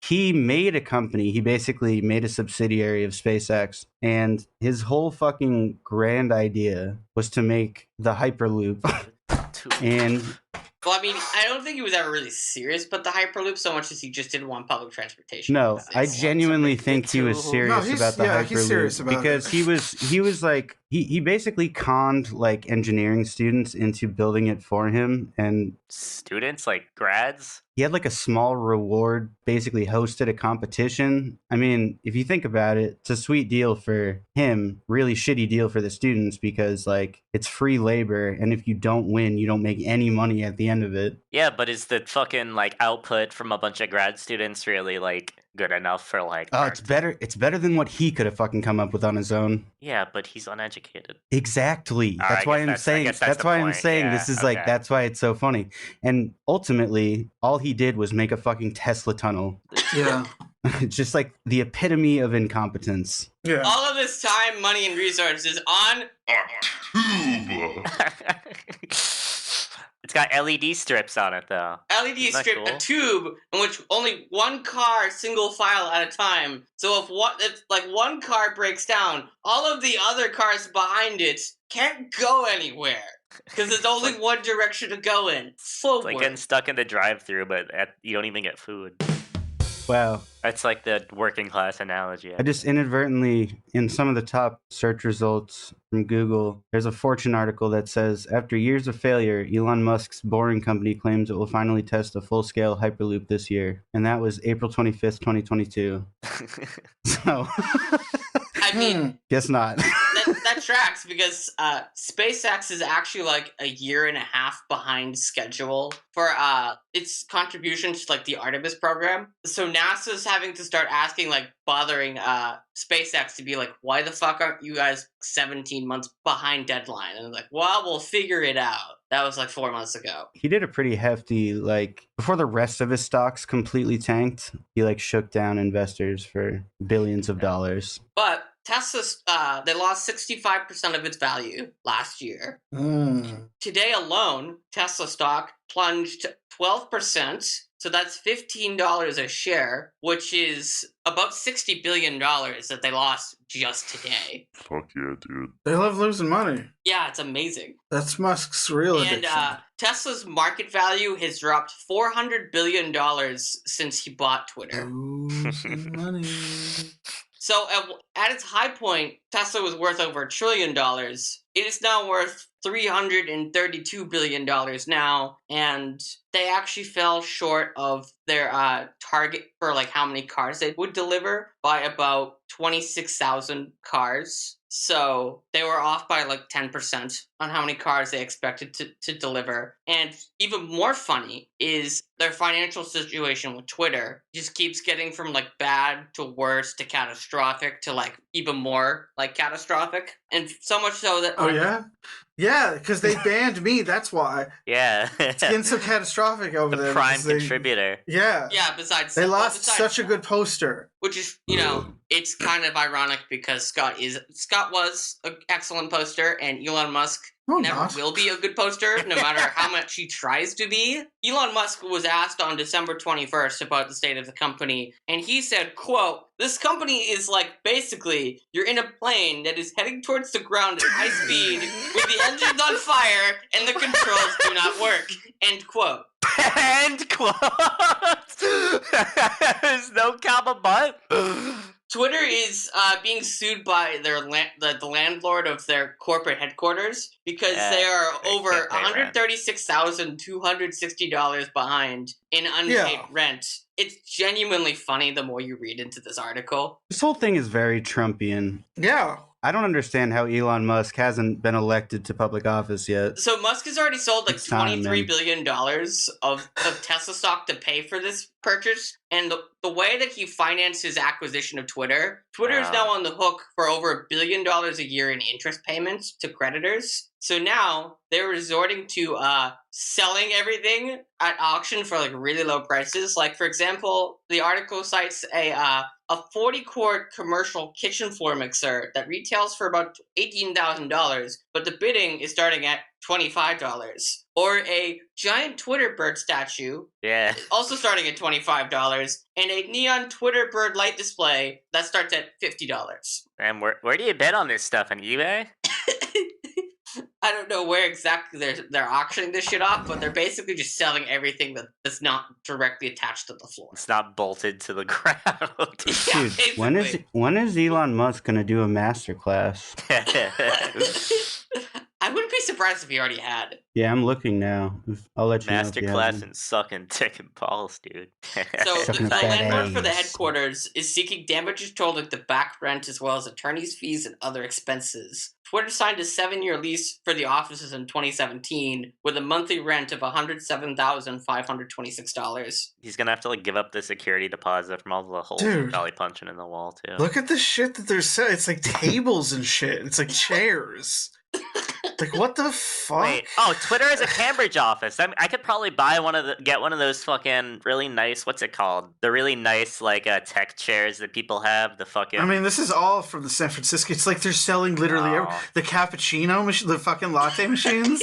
[SPEAKER 3] he made a company. He basically made a subsidiary of SpaceX, and his whole fucking grand idea was to make the Hyperloop.
[SPEAKER 2] Tube.
[SPEAKER 3] And
[SPEAKER 4] Well, I mean, I don't think he was ever really serious about the Hyperloop so much as he just didn't want public transportation.
[SPEAKER 3] no, I
[SPEAKER 4] That's-
[SPEAKER 3] genuinely think he was
[SPEAKER 2] too.
[SPEAKER 3] serious
[SPEAKER 1] No,
[SPEAKER 3] about the
[SPEAKER 1] he's serious
[SPEAKER 3] Hyperloop
[SPEAKER 1] about
[SPEAKER 3] because
[SPEAKER 1] it.
[SPEAKER 3] he was like He basically conned like engineering students into building it for him, and
[SPEAKER 2] Students, like grads?
[SPEAKER 3] he had like a small reward, basically hosted a competition. I mean, if you think about it, it's a sweet deal for him, really shitty deal for the students because like it's free labor, and if you don't win, you don't make any money at the end of it.
[SPEAKER 2] Yeah, but is the fucking like output from a bunch of grad students really like good enough for like
[SPEAKER 3] Oh, it's better. It's better than what he could have fucking come up with on his own.
[SPEAKER 2] Yeah, but he's uneducated.
[SPEAKER 3] Exactly.
[SPEAKER 2] All
[SPEAKER 3] That's
[SPEAKER 2] right,
[SPEAKER 3] why I'm saying. That's why I'm saying this is like. That's why it's so funny. And ultimately, all he did was make a fucking Tesla tunnel.
[SPEAKER 1] Yeah.
[SPEAKER 3] Just like the epitome of incompetence.
[SPEAKER 1] Yeah.
[SPEAKER 4] All of this time, money, and resources on
[SPEAKER 5] Tube.
[SPEAKER 2] It's got LED strips on it though.
[SPEAKER 4] LED
[SPEAKER 2] Isn't that
[SPEAKER 4] strip,
[SPEAKER 2] cool?
[SPEAKER 4] a tube in which only one car, single file at a time. So if like one car breaks down, all of the other cars behind it can't go anywhere because there's only one direction to go in. Forward.
[SPEAKER 2] It's like getting stuck in the drive-through, but you don't even get food.
[SPEAKER 3] Wow.
[SPEAKER 2] That's like the working class analogy.
[SPEAKER 3] I just inadvertently, in some of the top search results from Google, there's a Fortune article that says, after years of failure, Elon Musk's Boring Company claims it will finally test a full-scale Hyperloop this year. And that was April 25th, 2022. So,
[SPEAKER 4] I mean,
[SPEAKER 3] guess not.
[SPEAKER 4] that tracks because SpaceX is actually like a year and a half behind schedule for its contributions to like the Artemis program. So NASA's having to start asking, like, bothering SpaceX to be like, why the fuck aren't you guys 17 months behind deadline? And they're like, well, we'll figure it out. That was like 4 months ago.
[SPEAKER 3] He did a pretty hefty, like, before the rest of his stocks completely tanked, he like shook down investors for billions of dollars.
[SPEAKER 4] But Tesla, they lost 65% of its value last year. Today alone, Tesla stock plunged 12%. So that's $15 a share, which is about $60 billion that they lost just today.
[SPEAKER 5] Fuck yeah, dude.
[SPEAKER 1] They love losing money.
[SPEAKER 4] Yeah, it's amazing.
[SPEAKER 1] That's Musk's real addiction.
[SPEAKER 4] And Tesla's market value has dropped $400 billion since he bought Twitter.
[SPEAKER 1] Losing money.
[SPEAKER 4] So at its high point, Tesla was worth over $1 trillion. It is now worth $332 billion now, and they actually fell short of their target for like how many cars they would deliver by about 26,000 cars. So they were off by like 10% on how many cars they expected to deliver. And even more funny is their financial situation with Twitter just keeps getting from like bad to worse to catastrophic to like even more like catastrophic. And so much so that...
[SPEAKER 1] Oh, yeah? Yeah, because they banned me, that's why.
[SPEAKER 2] Yeah.
[SPEAKER 1] It's getting so catastrophic over
[SPEAKER 2] The
[SPEAKER 1] there.
[SPEAKER 2] prime
[SPEAKER 1] because they-
[SPEAKER 2] contributor.
[SPEAKER 1] Yeah.
[SPEAKER 4] Yeah, besides...
[SPEAKER 1] They
[SPEAKER 4] well,
[SPEAKER 1] lost
[SPEAKER 4] besides
[SPEAKER 1] such a
[SPEAKER 4] that,
[SPEAKER 1] good poster.
[SPEAKER 4] Which is, you know, it's kind of ironic because Scott was an excellent poster, and Elon Musk
[SPEAKER 1] No,
[SPEAKER 4] never
[SPEAKER 1] not.
[SPEAKER 4] will be a good poster, no matter how much he tries to be. Elon Musk was asked on December 21st about the state of the company, and he said, quote, "This company is like, basically, you're in a plane that is heading towards the ground at high speed with the engines on fire and the controls do not work." End quote.
[SPEAKER 2] End quote. There's no comma but.
[SPEAKER 4] Twitter is being sued by the landlord of their corporate headquarters because they are
[SPEAKER 2] they
[SPEAKER 4] over
[SPEAKER 2] can't pay rent.
[SPEAKER 4] $136,260 behind in unpaid rent. It's genuinely funny the more you read into this article.
[SPEAKER 3] This whole thing is very Trumpian.
[SPEAKER 1] Yeah.
[SPEAKER 3] I don't understand how Elon Musk hasn't been elected to public office yet.
[SPEAKER 4] So Musk has already sold like
[SPEAKER 3] It's time,
[SPEAKER 4] $23
[SPEAKER 3] man.
[SPEAKER 4] billion of Tesla stock to pay for this purchase. And the way that he financed his acquisition of Twitter is now on the hook for over $1 billion a year in interest payments to creditors. So now they're resorting to selling everything at auction for like really low prices. Like, for example, the article cites a 40-quart commercial kitchen floor mixer that retails for about $18,000, but the bidding is starting at $25. Or a giant Twitter bird statue,
[SPEAKER 2] Yeah.
[SPEAKER 4] also starting at $25, and a neon Twitter bird light display that starts at $50.
[SPEAKER 2] And where do you bet on this stuff? On eBay?
[SPEAKER 4] I don't know where exactly they're auctioning this shit off, but they're basically just selling everything that's not directly attached to the floor.
[SPEAKER 2] It's not bolted to the ground.
[SPEAKER 4] Yeah,
[SPEAKER 3] Dude, when is Elon Musk gonna do a masterclass?
[SPEAKER 4] I wouldn't be surprised if he already had.
[SPEAKER 3] Yeah, I'm looking now. I'll let you know. if he
[SPEAKER 2] Masterclass
[SPEAKER 3] hasn't.
[SPEAKER 2] in sucking dick and balls, dude.
[SPEAKER 4] So
[SPEAKER 3] Sucking
[SPEAKER 4] the
[SPEAKER 3] a fat
[SPEAKER 4] landlord for the
[SPEAKER 3] ass.
[SPEAKER 4] headquarters is seeking damages totaling the back rent as well as attorney's fees and other expenses. Twitter signed a 7-year lease for the offices in 2017 with a monthly rent of $107,526.
[SPEAKER 2] He's gonna have to like give up the security deposit from all the holes
[SPEAKER 1] Dude.
[SPEAKER 2] belly punching in the wall too.
[SPEAKER 1] Look at the shit that they're selling. It's like tables and shit. It's like chairs. Like, what the fuck?
[SPEAKER 2] Wait, Twitter is a Cambridge office. I could probably get one of those fucking really nice, what's it called? The really nice, like, tech chairs that people have, the fucking...
[SPEAKER 1] I mean, this is all from the San Francisco. It's like they're selling literally the cappuccino machine, the fucking latte machines,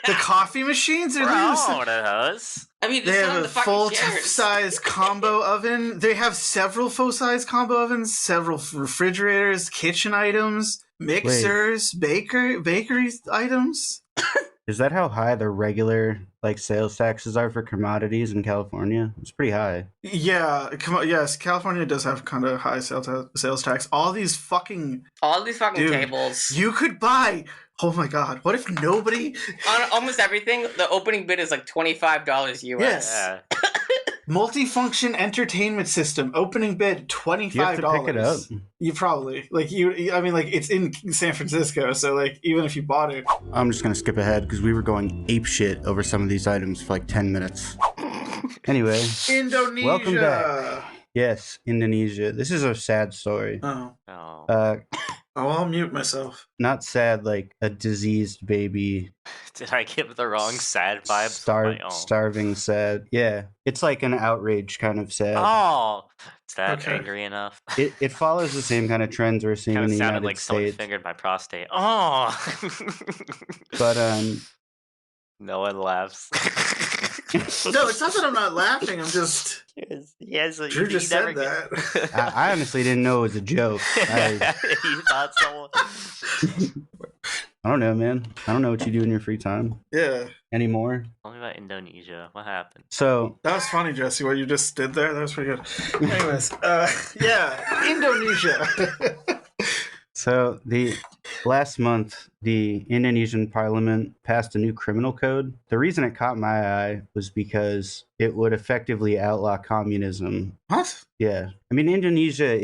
[SPEAKER 1] the coffee machines. They're
[SPEAKER 2] Bro,
[SPEAKER 1] literally
[SPEAKER 2] I want one of those.
[SPEAKER 4] I mean,
[SPEAKER 1] they
[SPEAKER 4] they're
[SPEAKER 1] have
[SPEAKER 4] selling
[SPEAKER 1] a
[SPEAKER 4] the fucking chairs.
[SPEAKER 1] full-size combo oven. They have several full-size combo ovens, several refrigerators, kitchen items, mixers, bakery items.
[SPEAKER 3] Is that how high the regular like sales taxes are for commodities in California? It's pretty high.
[SPEAKER 1] Yeah, yes, California does have kind of high sales tax. All these fucking dude,
[SPEAKER 4] tables.
[SPEAKER 1] You could buy. Oh my god! What if nobody?
[SPEAKER 4] On almost everything, the opening bid is like $25 US.
[SPEAKER 1] Yes.
[SPEAKER 2] Yeah.
[SPEAKER 1] Multifunction entertainment system. Opening bid $25.
[SPEAKER 3] You have to pick it up.
[SPEAKER 1] You probably I mean, like it's in San Francisco, so like even if you bought it.
[SPEAKER 3] I'm just gonna skip ahead because we were going ape shit over some of these items for like 10 minutes. Anyway,
[SPEAKER 1] Indonesia.
[SPEAKER 3] welcome back. Yes, Indonesia. This is a sad story.
[SPEAKER 1] Oh.
[SPEAKER 3] Uh,
[SPEAKER 1] I'll mute myself.
[SPEAKER 3] not sad like a diseased baby.
[SPEAKER 2] Did I give the wrong sad vibes? on my own?
[SPEAKER 3] Starving sad. Yeah, it's like an outrage kind of sad.
[SPEAKER 2] Oh, is that
[SPEAKER 1] Okay.
[SPEAKER 2] angry enough?
[SPEAKER 3] It follows the same kind of trends we're seeing
[SPEAKER 2] Kind
[SPEAKER 3] in
[SPEAKER 2] of
[SPEAKER 3] the
[SPEAKER 2] sounded
[SPEAKER 3] United
[SPEAKER 2] like someone
[SPEAKER 3] States.
[SPEAKER 2] fingered my prostate. Oh,
[SPEAKER 3] But
[SPEAKER 2] no one laughs.
[SPEAKER 1] No, it's not that I'm not laughing. I'm just.
[SPEAKER 2] yes,
[SPEAKER 1] Drew
[SPEAKER 2] you
[SPEAKER 1] just
[SPEAKER 2] never
[SPEAKER 1] said that.
[SPEAKER 3] I honestly didn't know it was a joke.
[SPEAKER 2] You thought someone.
[SPEAKER 3] I don't know, man. I don't know what you do in your free time
[SPEAKER 1] Yeah,
[SPEAKER 3] anymore.
[SPEAKER 2] Tell me about Indonesia. What happened?
[SPEAKER 3] So
[SPEAKER 1] that was funny, Jesse. What you just did there, that was pretty good. Anyways, yeah, Indonesia.
[SPEAKER 3] So the last month, the Indonesian parliament passed a new criminal code. The reason it caught my eye was because it would effectively outlaw communism.
[SPEAKER 1] What?
[SPEAKER 3] Yeah. I mean, Indonesia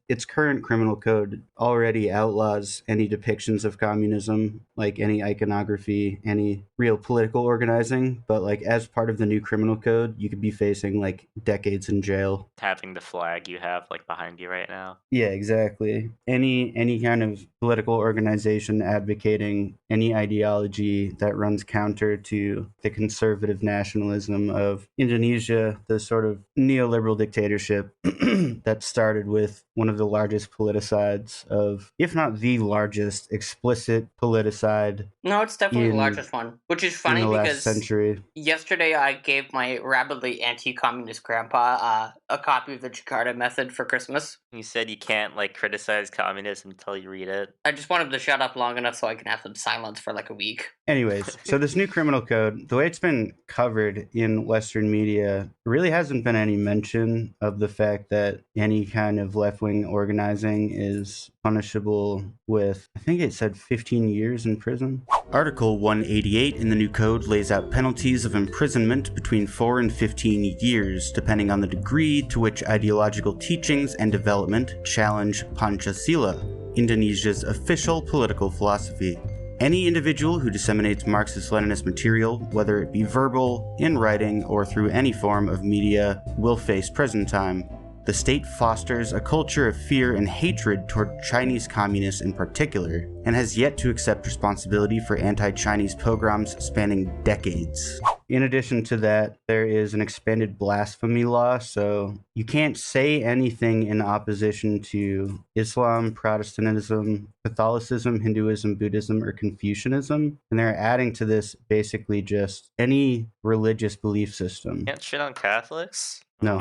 [SPEAKER 3] its current criminal code already outlaws any depictions of communism, like any iconography, any real political organizing. But like as part of the new criminal code, you could be facing like decades in jail.
[SPEAKER 2] Having the flag you have like behind you right now.
[SPEAKER 3] Yeah, exactly. Any kind of political organization advocating any ideology that runs counter to the conservative nationalism of Indonesia, the sort of neoliberal dictatorship that started with one of the largest politicides of, if not the largest, explicit politicide
[SPEAKER 4] No, it's definitely the
[SPEAKER 3] in-
[SPEAKER 4] largest one. Which is
[SPEAKER 3] in
[SPEAKER 4] funny
[SPEAKER 3] the last
[SPEAKER 4] because
[SPEAKER 3] century.
[SPEAKER 4] yesterday I gave my rabidly anti-communist grandpa a copy of the Jakarta Method for Christmas.
[SPEAKER 2] You said you can't like criticize communism until you read it.
[SPEAKER 4] I just want him to shut up long enough so I can have some silence for like a week.
[SPEAKER 3] Anyways, so this new criminal code, the way it's been covered in Western media, really hasn't been any mention of the fact that any kind of left-wing organizing is punishable with, I think it said 15 years in prison. Article 188 in the new code lays out penalties of imprisonment between 4 and 15 years, depending on the degree to which ideological teachings and development challenge Pancasila, Indonesia's official political philosophy. Any individual who disseminates Marxist-Leninist material, whether it be verbal, in writing, or through any form of media, will face prison time. The state fosters a culture of fear and hatred toward Chinese communists in particular, and has yet to accept responsibility for anti-Chinese pogroms spanning decades. In addition to that, there is an expanded blasphemy law, so you can't say anything in opposition to Islam, Protestantism, Catholicism, Hinduism, Buddhism, or Confucianism. And they're adding to this basically just any religious belief system.
[SPEAKER 2] Can't shit on Catholics?
[SPEAKER 3] No,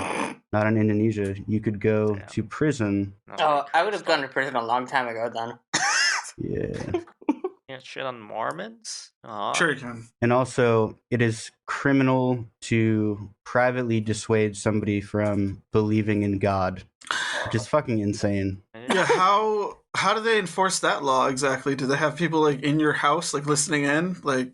[SPEAKER 3] not in Indonesia. You could go
[SPEAKER 2] Damn.
[SPEAKER 3] to prison.
[SPEAKER 2] No,
[SPEAKER 4] Oh,
[SPEAKER 2] like,
[SPEAKER 4] I would have gone to prison a long time ago then.
[SPEAKER 3] Yeah.
[SPEAKER 2] can't shit on Mormons? Aw.
[SPEAKER 1] Sure you can.
[SPEAKER 3] And also, it is criminal to privately dissuade somebody from believing in God, which is fucking insane.
[SPEAKER 1] Yeah, how do they enforce that law exactly? Do they have people like in your house like listening in? Like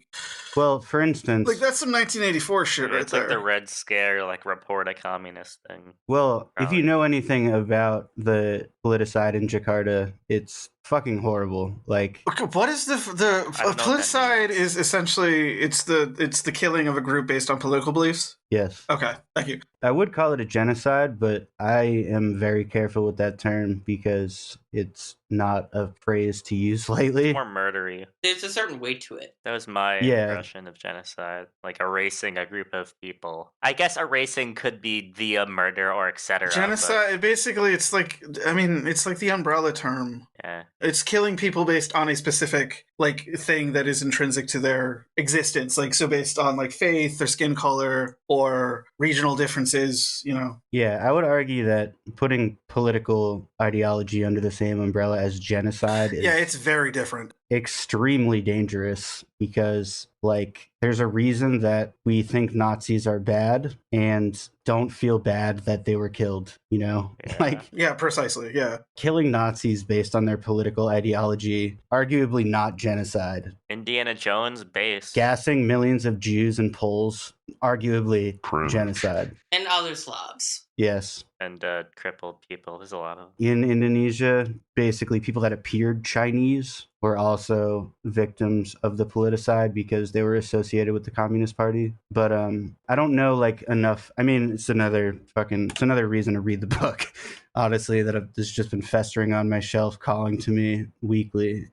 [SPEAKER 3] Well, for instance,
[SPEAKER 1] that's some 1984 shit right
[SPEAKER 2] It's
[SPEAKER 1] there.
[SPEAKER 2] like the Red Scare, like report a communist thing.
[SPEAKER 3] well, if you
[SPEAKER 2] Probably.
[SPEAKER 3] know anything about the politicide in Jakarta, it's fucking horrible. Like,
[SPEAKER 1] Okay, what is the
[SPEAKER 2] I don't know what that
[SPEAKER 1] politicide
[SPEAKER 2] means.
[SPEAKER 1] is essentially it's the killing of a group based on political beliefs.
[SPEAKER 3] yes,
[SPEAKER 1] Okay, thank you.
[SPEAKER 3] I would call it a genocide, but I am very careful with that term because it's not a phrase to use lightly.
[SPEAKER 2] More murdery.
[SPEAKER 4] There's a certain weight to it.
[SPEAKER 2] That was my
[SPEAKER 3] Yeah.
[SPEAKER 2] impression of genocide. Like erasing a group of people. I guess erasing could be via murder or etc.
[SPEAKER 1] Genocide basically it's like the umbrella term.
[SPEAKER 2] Yeah.
[SPEAKER 1] It's killing people based on a specific like thing that is intrinsic to their existence, like so based on like faith or skin color or regional differences, you know.
[SPEAKER 3] Yeah, I would argue that putting political ideology under the same umbrella as genocide is
[SPEAKER 1] Yeah, it's very different.
[SPEAKER 3] extremely dangerous because, like, there's a reason that we think Nazis are bad and don't feel bad that they were killed, you know?
[SPEAKER 2] Yeah.
[SPEAKER 3] Like,
[SPEAKER 1] Yeah, precisely. Yeah.
[SPEAKER 3] killing Nazis based on their political ideology, arguably not genocide.
[SPEAKER 2] Indiana Jones base.
[SPEAKER 3] Gassing millions of Jews and Poles, arguably
[SPEAKER 5] Cringe.
[SPEAKER 3] genocide.
[SPEAKER 4] And other Slavs.
[SPEAKER 3] Yes.
[SPEAKER 2] And crippled people. There's a lot of them.
[SPEAKER 3] In Indonesia, basically people that appeared Chinese were also victims of the politicide because they were associated with the Communist Party. But I don't know like enough. I mean, it's another reason to read the book. Honestly, that has just been festering on my shelf, calling to me weekly.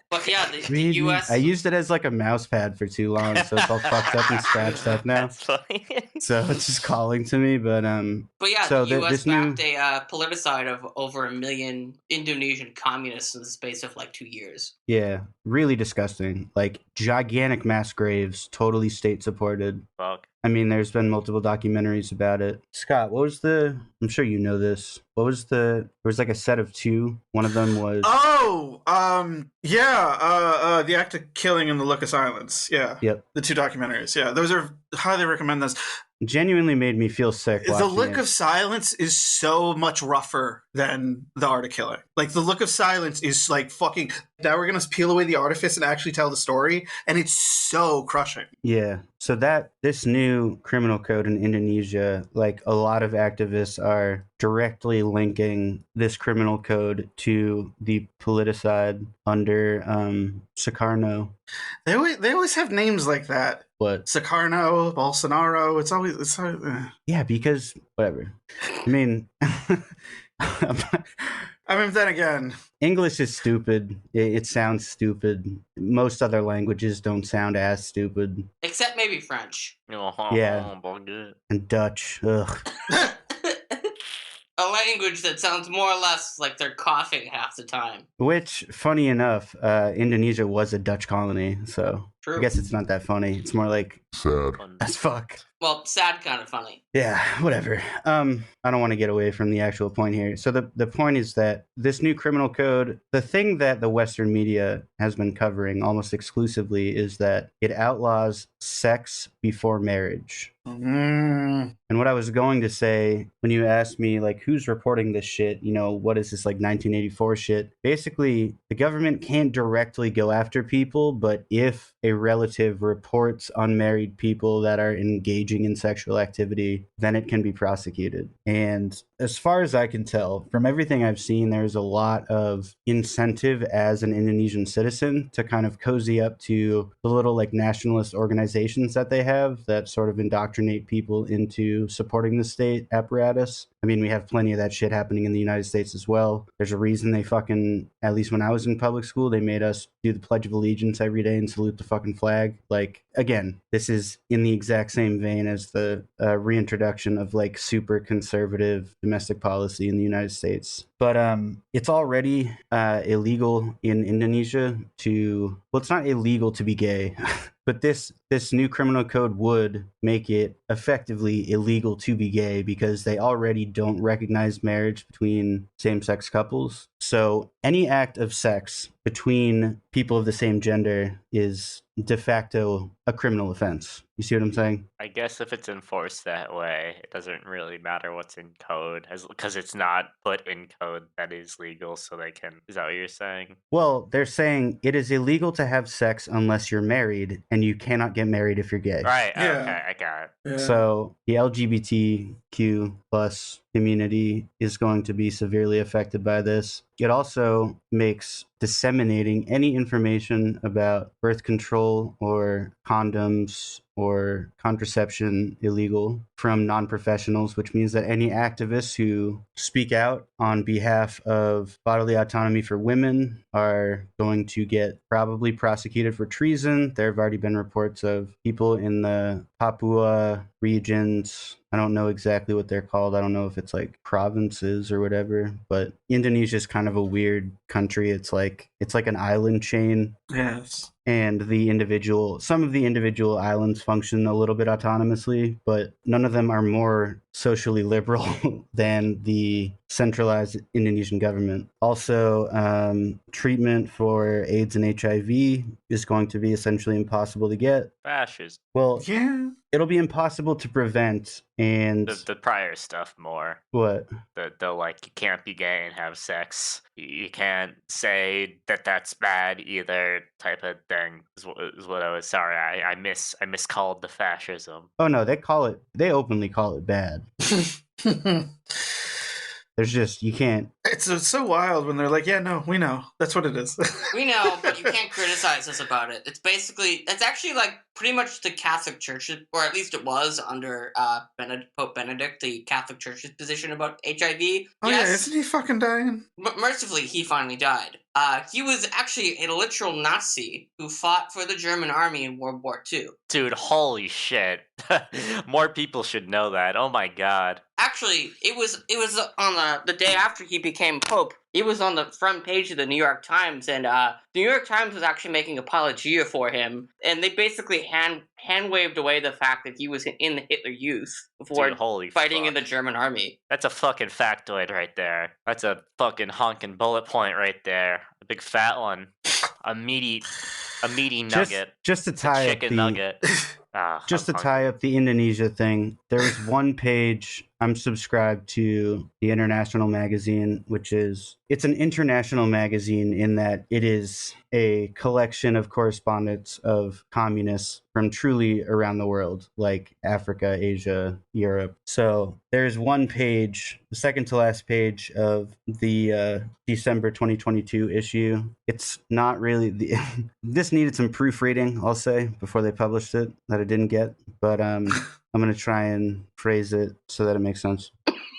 [SPEAKER 4] But yeah, the
[SPEAKER 3] Read me.
[SPEAKER 4] U.S.
[SPEAKER 3] I used it as like a mouse pad for too long, so it's all fucked up and scratched up now.
[SPEAKER 2] That's funny.
[SPEAKER 3] So it's just calling to me. But
[SPEAKER 4] yeah,
[SPEAKER 3] so
[SPEAKER 4] the U.S.
[SPEAKER 3] this new
[SPEAKER 4] backed a politicide of over 1 million Indonesian communists in the space of like 2 years.
[SPEAKER 3] yeah, really disgusting. Like gigantic mass graves, totally state supported.
[SPEAKER 2] Fuck.
[SPEAKER 3] I mean, there's been multiple documentaries about it. Scott, what was the? I'm sure you know this. What was the? There was like a set of two. One of them was.
[SPEAKER 1] The Act of Killing and the Look of Silence. Yeah.
[SPEAKER 3] Yep.
[SPEAKER 1] The two documentaries. Yeah, those are highly recommend those.
[SPEAKER 3] Genuinely made me feel sick.
[SPEAKER 1] The
[SPEAKER 3] watching
[SPEAKER 1] Look
[SPEAKER 3] it.
[SPEAKER 1] of Silence is so much rougher than The Art of Killing. Like, The Look of Silence is like fucking. Now we're gonna peel away the artifice and actually tell the story, and it's so crushing.
[SPEAKER 3] Yeah. So this new criminal code in Indonesia, like a lot of activists are directly linking this criminal code to the politicide under Sukarno.
[SPEAKER 1] They always have names like that.
[SPEAKER 3] What?
[SPEAKER 1] Sukarno, Bolsonaro. It's always.
[SPEAKER 3] Yeah, because whatever. I mean,
[SPEAKER 1] I mean, then again,
[SPEAKER 3] English is stupid. It sounds stupid. Most other languages don't sound as stupid.
[SPEAKER 4] Except maybe French.
[SPEAKER 3] Yeah. And Dutch. Ugh.
[SPEAKER 4] A language that sounds more or less like they're coughing half the time.
[SPEAKER 3] Which, funny enough, Indonesia was a Dutch colony, so
[SPEAKER 4] True.
[SPEAKER 3] I guess it's not that funny. It's more like
[SPEAKER 5] Sad.
[SPEAKER 3] as fuck.
[SPEAKER 4] Well, sad kind of funny.
[SPEAKER 3] Yeah, whatever. I don't want to get away from the actual point here. So the point is that this new criminal code, the thing that the Western media has been covering almost exclusively is that it outlaws sex before marriage. And what I was going to say when you asked me, like, who's reporting this shit, you know, what is this, like, 1984 shit? Basically, the government can't directly go after people, but if a relative reports unmarried people that are engaging in sexual activity, then it can be prosecuted. And as far as I can tell, from everything I've seen, there's a lot of incentive as an Indonesian citizen to kind of cozy up to the little, like, nationalist organizations that they have that sort of indoctrinate people into supporting the state apparatus. I mean, we have plenty of that shit happening in the United States as well. There's a reason they fucking, at least when I was in public school, they made us do the Pledge of Allegiance every day and salute the fucking flag. Like, again, this is in the exact same vein as the reintroduction of, like, super conservative domestic policy in the United States. But it's already illegal in Indonesia to, well, it's not illegal to be gay, but this new criminal code would make it effectively illegal to be gay because they already don't recognize marriage between same-sex couples. So any act of sex between people of the same gender is de facto a criminal offense. You see what I'm saying?
[SPEAKER 2] I guess if it's enforced that way, it doesn't really matter what's in code, because it's not put in code that is legal, so they can. Is that what you're saying?
[SPEAKER 3] Well, they're saying it is illegal to have sex unless you're married, and you cannot get married if you're gay.
[SPEAKER 2] Right.
[SPEAKER 1] Yeah.
[SPEAKER 2] Okay, I got it.
[SPEAKER 1] Yeah.
[SPEAKER 3] So the LGBTQ plus community is going to be severely affected by this. It also makes disseminating any information about birth control or condoms or contraception illegal from non-professionals, which means that any activists who speak out on behalf of bodily autonomy for women are going to get probably prosecuted for treason. There have already been reports of people in the Papua regions. I don't know exactly what they're called. I don't know if it's like provinces or whatever, but Indonesia is kind of a weird country. It's like an island chain.
[SPEAKER 1] Yes.
[SPEAKER 3] And some of the individual islands function a little bit autonomously, but none of them are more socially liberal than the centralized Indonesian government. Also, treatment for AIDS and HIV is going to be essentially impossible to get.
[SPEAKER 2] Fascist.
[SPEAKER 3] Well,
[SPEAKER 1] Yeah.
[SPEAKER 3] it'll be impossible to prevent, and
[SPEAKER 2] The prior stuff more.
[SPEAKER 3] what?
[SPEAKER 2] The like, you can't be gay and have sex. You can't say that that's bad either, type of thing is what I was. Sorry, I miscalled the fascism.
[SPEAKER 3] Oh no, they openly call it bad. There's just, you can't.
[SPEAKER 1] It's so wild when they're like, yeah, no, we know. That's what it is.
[SPEAKER 4] We know, but you can't criticize us about it. It's actually like pretty much the Catholic Church, or at least it was under Pope Benedict, the Catholic Church's position about HIV.
[SPEAKER 1] Oh, yeah, isn't he fucking dying?
[SPEAKER 4] Mercifully, he finally died. He was actually a literal Nazi who fought for the German army in World War II.
[SPEAKER 2] Dude, holy shit. More people should know that. Oh my god.
[SPEAKER 4] Actually, it was on the day after he became Pope. It was on the front page of the New York Times, and the New York Times was actually making apologia for him, and they basically hand waved away the fact that he was in the Hitler Youth before
[SPEAKER 2] Dude, holy
[SPEAKER 4] fighting
[SPEAKER 2] fuck.
[SPEAKER 4] in the German army.
[SPEAKER 2] That's a fucking factoid right there. That's a fucking honking bullet point right there. A big fat one. A meaty nugget.
[SPEAKER 3] Just to
[SPEAKER 2] A
[SPEAKER 3] tie up
[SPEAKER 2] chicken
[SPEAKER 3] the
[SPEAKER 2] nugget.
[SPEAKER 3] just to tie up the Indonesia thing, there is one page. I'm subscribed to the International magazine, it's an international magazine in that it is a collection of correspondence of communists from truly around the world, like Africa, Asia, Europe. So there's one page, the second to last page of the December 2022 issue. It's not really this needed some proofreading, I'll say, before they published it, that I didn't get, but I'm going to try and phrase it so that it makes sense.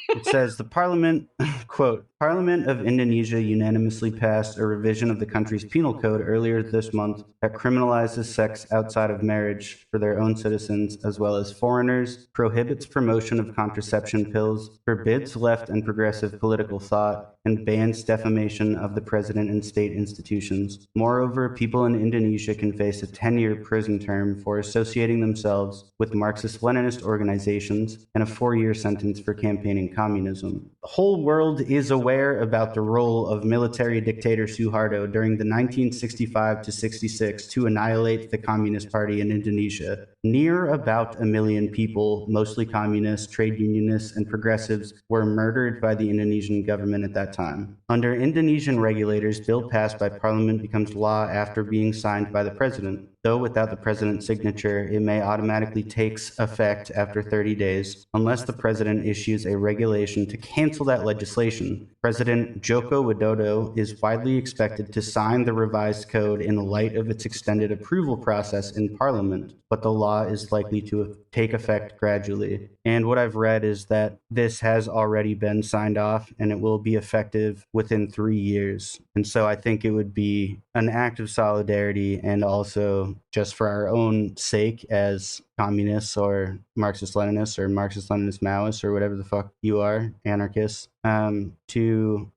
[SPEAKER 3] It says the Parliament, quote, Parliament of Indonesia unanimously passed a revision of the country's penal code earlier this month that criminalizes sex outside of marriage for their own citizens as well as foreigners, prohibits promotion of contraception pills, forbids left and progressive political thought, and bans defamation of the president and state institutions. Moreover, people in Indonesia can face a 10-year prison term for associating themselves with Marxist-Leninist organizations and a 4-year sentence for campaigning communism. The whole world is aware about the role of military dictator Suharto during the 1965 to 66 to annihilate the Communist Party in Indonesia. Near about 1 million people, mostly communists, trade unionists, and progressives, were murdered by the Indonesian government at that time. Under Indonesian regulators, bill passed by parliament becomes law after being signed by the president. Though without the president's signature, it may automatically take effect after 30 days, unless the president issues a regulation to cancel that legislation. President Joko Widodo is widely expected to sign the revised code in light of its extended approval process in parliament, but the law law is likely to take effect gradually. And what I've read is that this has already been signed off and it will be effective within 3 years. And so I think it would be an act of solidarity and also just for our own sake as communists or Marxist-Leninists or Marxist-Leninist Maoists or whatever the fuck you are, anarchists, to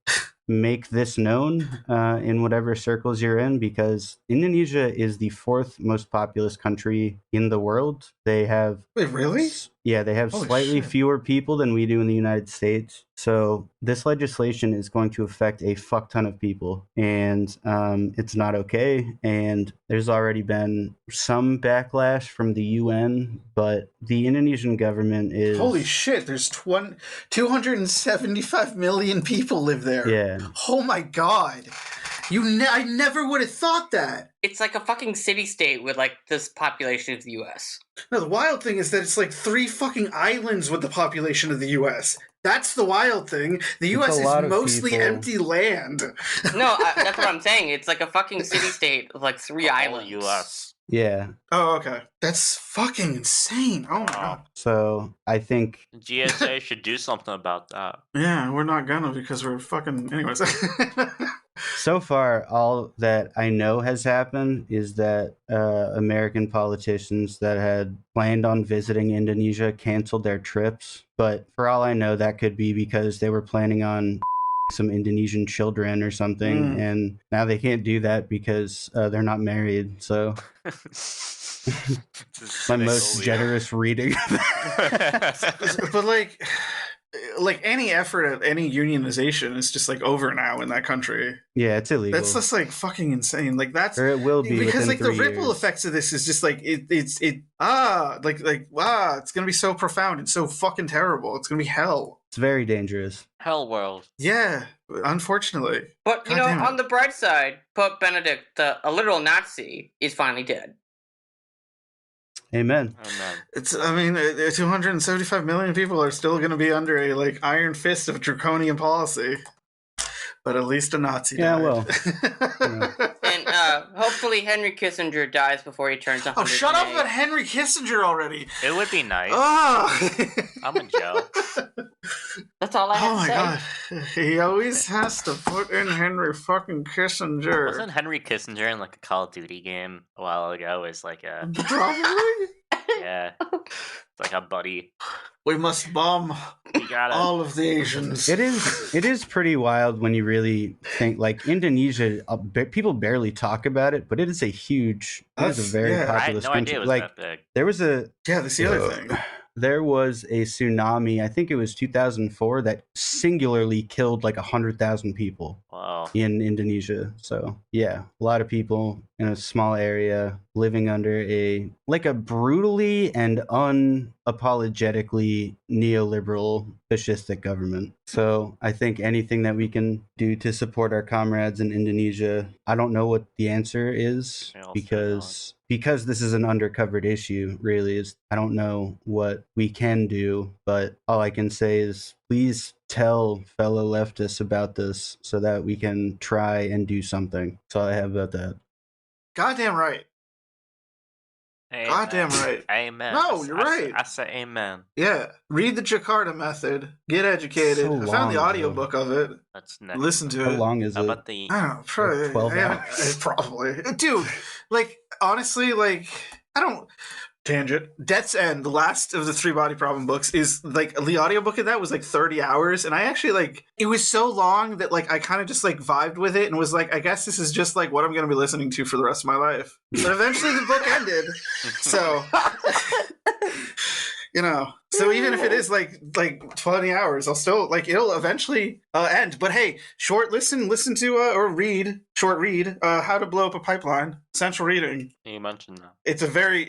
[SPEAKER 3] make this known in whatever circles you're in, because Indonesia is the 4th most populous country in the world. They have
[SPEAKER 1] Wait, really?
[SPEAKER 3] Yeah, they have
[SPEAKER 1] Holy
[SPEAKER 3] slightly
[SPEAKER 1] shit.
[SPEAKER 3] fewer people than we do in the United States. So this legislation is going to affect a fuck ton of people, and it's not okay. And there's already been some backlash from the UN, but the Indonesian government is...
[SPEAKER 1] Holy shit, there's 275 million people live there.
[SPEAKER 3] Yeah.
[SPEAKER 1] Oh my god. I never would have thought that.
[SPEAKER 4] It's like a fucking city-state with, like, this population of the U.S.
[SPEAKER 1] No, the wild thing is that it's like 3 fucking islands with the population of the U.S. That's the wild thing. The U.S. is mostly empty land.
[SPEAKER 4] No, that's what I'm saying. It's like a fucking city-state with, like, 3 islands.
[SPEAKER 2] U.S.
[SPEAKER 3] Yeah.
[SPEAKER 1] Oh, okay. That's fucking insane. Oh my god.
[SPEAKER 3] So I think
[SPEAKER 2] GSA should do something about that.
[SPEAKER 1] Yeah, we're not gonna because we're fucking... Anyways.
[SPEAKER 3] so far, all that I know has happened is that American politicians that had planned on visiting Indonesia canceled their trips. But for all I know, that could be because they were planning on some Indonesian children or something, and now they can't do that because they're not married. So my most generous reading.
[SPEAKER 1] But like any effort at any unionization is just like over now in that country.
[SPEAKER 3] Yeah, it's illegal.
[SPEAKER 1] That's just like fucking insane. Like that's,
[SPEAKER 3] or it will be,
[SPEAKER 1] because
[SPEAKER 3] within
[SPEAKER 1] like the
[SPEAKER 3] 3
[SPEAKER 1] ripple
[SPEAKER 3] years.
[SPEAKER 1] effects of this is just like it's gonna be so profound and so fucking terrible. It's gonna be hell.
[SPEAKER 3] It's very dangerous.
[SPEAKER 2] Hell world.
[SPEAKER 1] Yeah, unfortunately.
[SPEAKER 4] But, you
[SPEAKER 1] God
[SPEAKER 4] know,
[SPEAKER 1] damn it.
[SPEAKER 4] on the bright side, Pope Benedict, a literal Nazi, is finally dead.
[SPEAKER 3] Amen.
[SPEAKER 2] Oh man.
[SPEAKER 1] It's, I mean, 275 million people are still going to be under a like iron fist of draconian policy, but at least a Nazi
[SPEAKER 3] Yeah,
[SPEAKER 1] died.
[SPEAKER 3] well,
[SPEAKER 4] And hopefully Henry Kissinger dies before he turns 100.
[SPEAKER 1] Oh, shut up about Henry Kissinger already.
[SPEAKER 2] It would be nice.
[SPEAKER 1] Oh,
[SPEAKER 2] I'm a Joe.
[SPEAKER 4] That's all I have
[SPEAKER 1] oh
[SPEAKER 4] to
[SPEAKER 1] my
[SPEAKER 4] say.
[SPEAKER 1] god. He always has to put in Henry fucking Kissinger.
[SPEAKER 2] Wasn't Henry Kissinger in like a Call of Duty game a while ago? As like a
[SPEAKER 1] Probably.
[SPEAKER 2] yeah, it's like a buddy.
[SPEAKER 1] We must bomb
[SPEAKER 2] You gotta.
[SPEAKER 1] all of the Asians.
[SPEAKER 3] it is pretty wild when you really think, like, Indonesia, people barely talk about it, but it is a very
[SPEAKER 1] yeah.
[SPEAKER 2] I had
[SPEAKER 3] populous
[SPEAKER 2] no
[SPEAKER 3] country.
[SPEAKER 2] idea it was
[SPEAKER 3] Like,
[SPEAKER 2] that big.
[SPEAKER 3] there was a
[SPEAKER 1] Yeah, that's the other thing.
[SPEAKER 3] there was a tsunami, I think it was 2004, that singularly killed like 100,000 people
[SPEAKER 2] Wow.
[SPEAKER 3] in Indonesia. So yeah, a lot of people in a small area living under a brutally and unapologetically neoliberal fascistic government. So I think anything that we can do to support our comrades in Indonesia, I don't know what the answer is,
[SPEAKER 2] Yeah, I'll
[SPEAKER 3] because this is an undercovered issue, really. I don't know what we can do, but all I can say is please tell fellow leftists about this so that we can try and do something. That's all I have about that.
[SPEAKER 1] Goddamn right.
[SPEAKER 2] Amen.
[SPEAKER 1] Goddamn right.
[SPEAKER 2] Amen.
[SPEAKER 1] No, you're right.
[SPEAKER 2] I say amen.
[SPEAKER 1] Yeah. Read the Jakarta Method. Get educated.
[SPEAKER 3] So
[SPEAKER 1] I found the
[SPEAKER 3] long,
[SPEAKER 1] audiobook of it.
[SPEAKER 2] That's next.
[SPEAKER 1] Listen to
[SPEAKER 3] How
[SPEAKER 1] it.
[SPEAKER 3] long is
[SPEAKER 2] How
[SPEAKER 3] it?
[SPEAKER 2] about the?
[SPEAKER 1] I don't know. Probably,
[SPEAKER 3] 12
[SPEAKER 1] yeah,
[SPEAKER 3] hours.
[SPEAKER 1] probably. Dude, like, honestly, like, I don't... Tangent. Death's End, the last of the 3 Body Problem books, is, like, the audiobook of that was, like, 30 hours, and I actually, like, it was so long that, like, I kind of just, like, vibed with it and was like, I guess this is just, like, what I'm going to be listening to for the rest of my life. But eventually the book ended, so... You know, so even if it is like 20 hours, I'll still, like, it'll eventually end. But hey, short read How to Blow Up a Pipeline, essential reading.
[SPEAKER 2] You mentioned that.
[SPEAKER 1] It's a very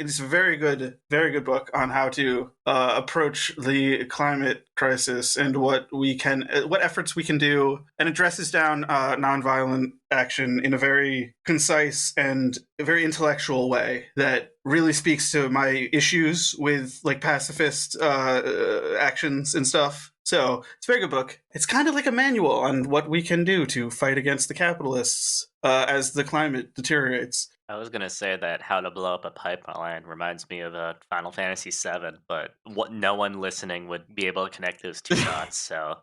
[SPEAKER 1] good book on how to approach the climate crisis and what efforts we can do, and addresses down nonviolent action in a very concise and a very intellectual way that really speaks to my issues with, like, pacifist actions and stuff. So it's a very good book. It's kind of like a manual on what we can do to fight against the capitalists as the climate deteriorates.
[SPEAKER 2] I was gonna say that how to blow up a pipeline reminds me of Final Fantasy VII, but what no one listening would be able to connect those two dots. So,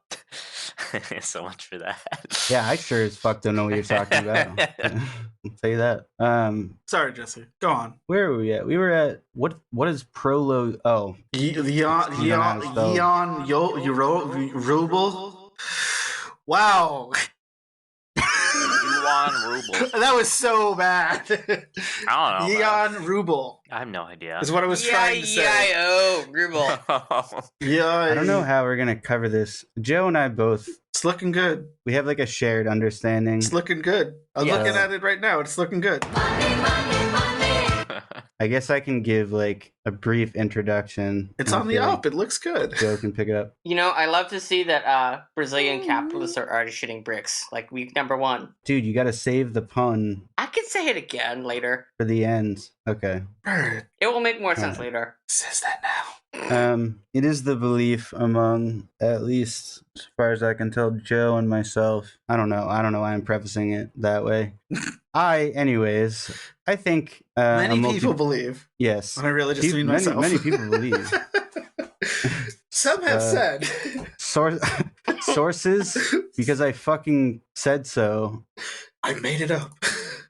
[SPEAKER 2] so much for that.
[SPEAKER 3] Yeah, I sure as fuck don't know what you're talking about. I'll tell you that.
[SPEAKER 1] Sorry, Jesse. Go on.
[SPEAKER 3] Where were we at? We were at what is Prolo? Oh,
[SPEAKER 1] Yuan-Ruble. Wow.
[SPEAKER 2] Yuan-Ruble.
[SPEAKER 1] That was so bad.
[SPEAKER 2] I don't know.
[SPEAKER 1] Yuan-Ruble
[SPEAKER 2] I have no idea.
[SPEAKER 1] is what I was trying to say.
[SPEAKER 4] E-I-E-I-O, ruble.
[SPEAKER 1] Yeah.
[SPEAKER 3] I don't know how we're gonna cover this. Joe and I both,
[SPEAKER 1] It's looking good.
[SPEAKER 3] we have like a shared understanding.
[SPEAKER 1] It's looking good. I'm
[SPEAKER 4] Yes.
[SPEAKER 1] looking at it right now. It's looking good.
[SPEAKER 3] I guess I can give like a brief introduction.
[SPEAKER 1] It's
[SPEAKER 3] and I
[SPEAKER 1] on the
[SPEAKER 3] feel like
[SPEAKER 1] up. It looks good.
[SPEAKER 3] Joe can pick it up.
[SPEAKER 4] You know, I love to see that Brazilian capitalists are already shitting BRICS, like week number 1.
[SPEAKER 3] Dude, you gotta save the pun
[SPEAKER 4] I could say it again later.
[SPEAKER 3] for the end. Okay.
[SPEAKER 1] Bird
[SPEAKER 4] It will make more sense
[SPEAKER 3] Alright.
[SPEAKER 4] later.
[SPEAKER 1] says that now.
[SPEAKER 3] It is the belief among, at least as far as I can tell, Joe and myself. I don't know why I'm prefacing it that way. Anyways, I think
[SPEAKER 1] Many people believe.
[SPEAKER 3] yes,
[SPEAKER 1] And I really just mean
[SPEAKER 3] many,
[SPEAKER 1] myself.
[SPEAKER 3] many people believe.
[SPEAKER 1] Some have said.
[SPEAKER 3] Sources, because I fucking said so.
[SPEAKER 1] I made it up.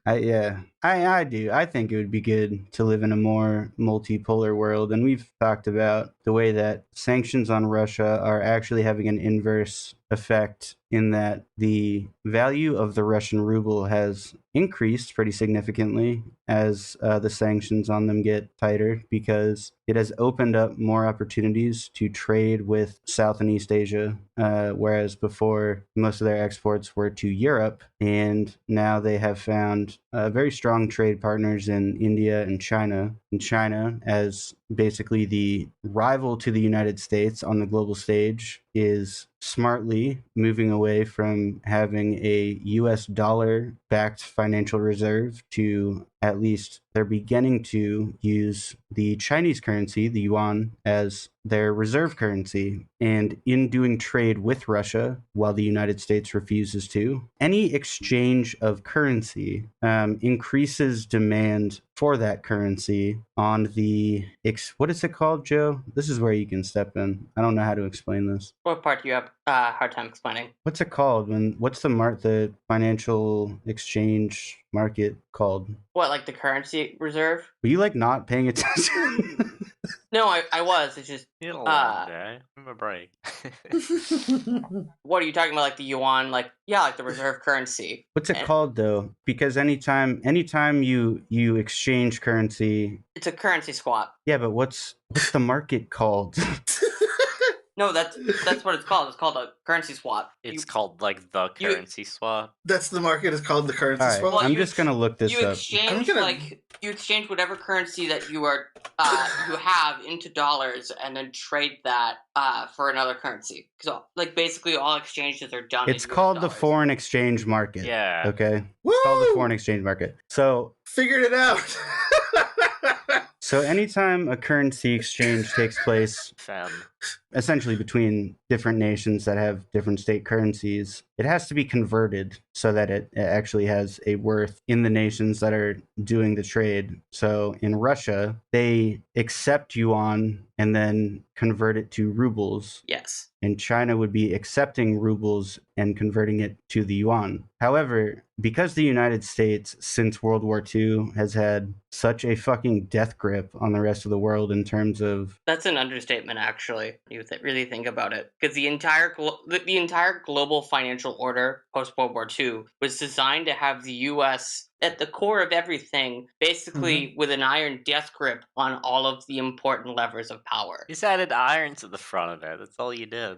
[SPEAKER 3] I do. I think it would be good to live in a more multipolar world, and we've talked about the way that sanctions on Russia are actually having an inverse effect in that the value of the Russian ruble has increased pretty significantly as the sanctions on them get tighter, because it has opened up more opportunities to trade with South and East Asia, whereas before most of their exports were to Europe, and now they have found very strong trade partners in India and China. And China, as basically the rival to the United States on the global stage, is smartly moving away from having a US dollar backed financial reserve to, at least they're beginning to use the Chinese currency, the yuan, as their reserve currency. And in doing trade with Russia, while the United States refuses to, any exchange of currency increases demand for that currency on the what is it called, Joe? This is where you can step in. I don't know how to explain this.
[SPEAKER 4] What part do you have a hard time explaining?
[SPEAKER 3] What's it called? What's the financial exchange market called?
[SPEAKER 4] What, like the currency reserve?
[SPEAKER 3] Were you like not paying attention?
[SPEAKER 4] No, I was. It's just,
[SPEAKER 2] You had a long day. Have a break.
[SPEAKER 4] what are you talking about? Like the yuan? Like, yeah, like the reserve currency.
[SPEAKER 3] What's it
[SPEAKER 4] And
[SPEAKER 3] called though? Because anytime you exchange currency,
[SPEAKER 4] It's a currency swap.
[SPEAKER 3] yeah, but what's the market called?
[SPEAKER 4] No, that's what it's called. It's called a currency swap.
[SPEAKER 2] It's
[SPEAKER 4] You-
[SPEAKER 2] called like the
[SPEAKER 4] you-
[SPEAKER 2] currency swap.
[SPEAKER 1] That's the market is called the currency
[SPEAKER 3] All right,
[SPEAKER 1] swap.
[SPEAKER 4] Well,
[SPEAKER 3] I'm
[SPEAKER 4] you
[SPEAKER 3] just gonna look this
[SPEAKER 4] you
[SPEAKER 3] up.
[SPEAKER 4] exchange you exchange whatever currency that you are you have into dollars, and then trade that for another currency. So, like, basically, all exchanges are done.
[SPEAKER 3] It's
[SPEAKER 4] in US
[SPEAKER 3] called the
[SPEAKER 4] dollars.
[SPEAKER 3] foreign exchange market.
[SPEAKER 2] Yeah.
[SPEAKER 3] Okay.
[SPEAKER 1] Woo!
[SPEAKER 3] It's called the foreign exchange market.
[SPEAKER 1] Figured it out.
[SPEAKER 3] So anytime a currency exchange takes place,
[SPEAKER 2] Fam.
[SPEAKER 3] essentially between different nations that have different state currencies, it has to be converted so that it actually has a worth in the nations that are doing the trade. So in Russia, they accept yuan and then convert it to rubles.
[SPEAKER 4] Yes.
[SPEAKER 3] And China would be accepting rubles and converting it to the yuan. However, because the United States, since World War II, has had such a fucking death grip on the rest of the world in terms of...
[SPEAKER 4] That's an understatement, actually. You really think about it, because the entire global financial order post World War II was designed to have the U.S. at the core of everything, basically with an iron death grip on all of the important levers of power.
[SPEAKER 2] You just added iron to the front of it. That's all you did.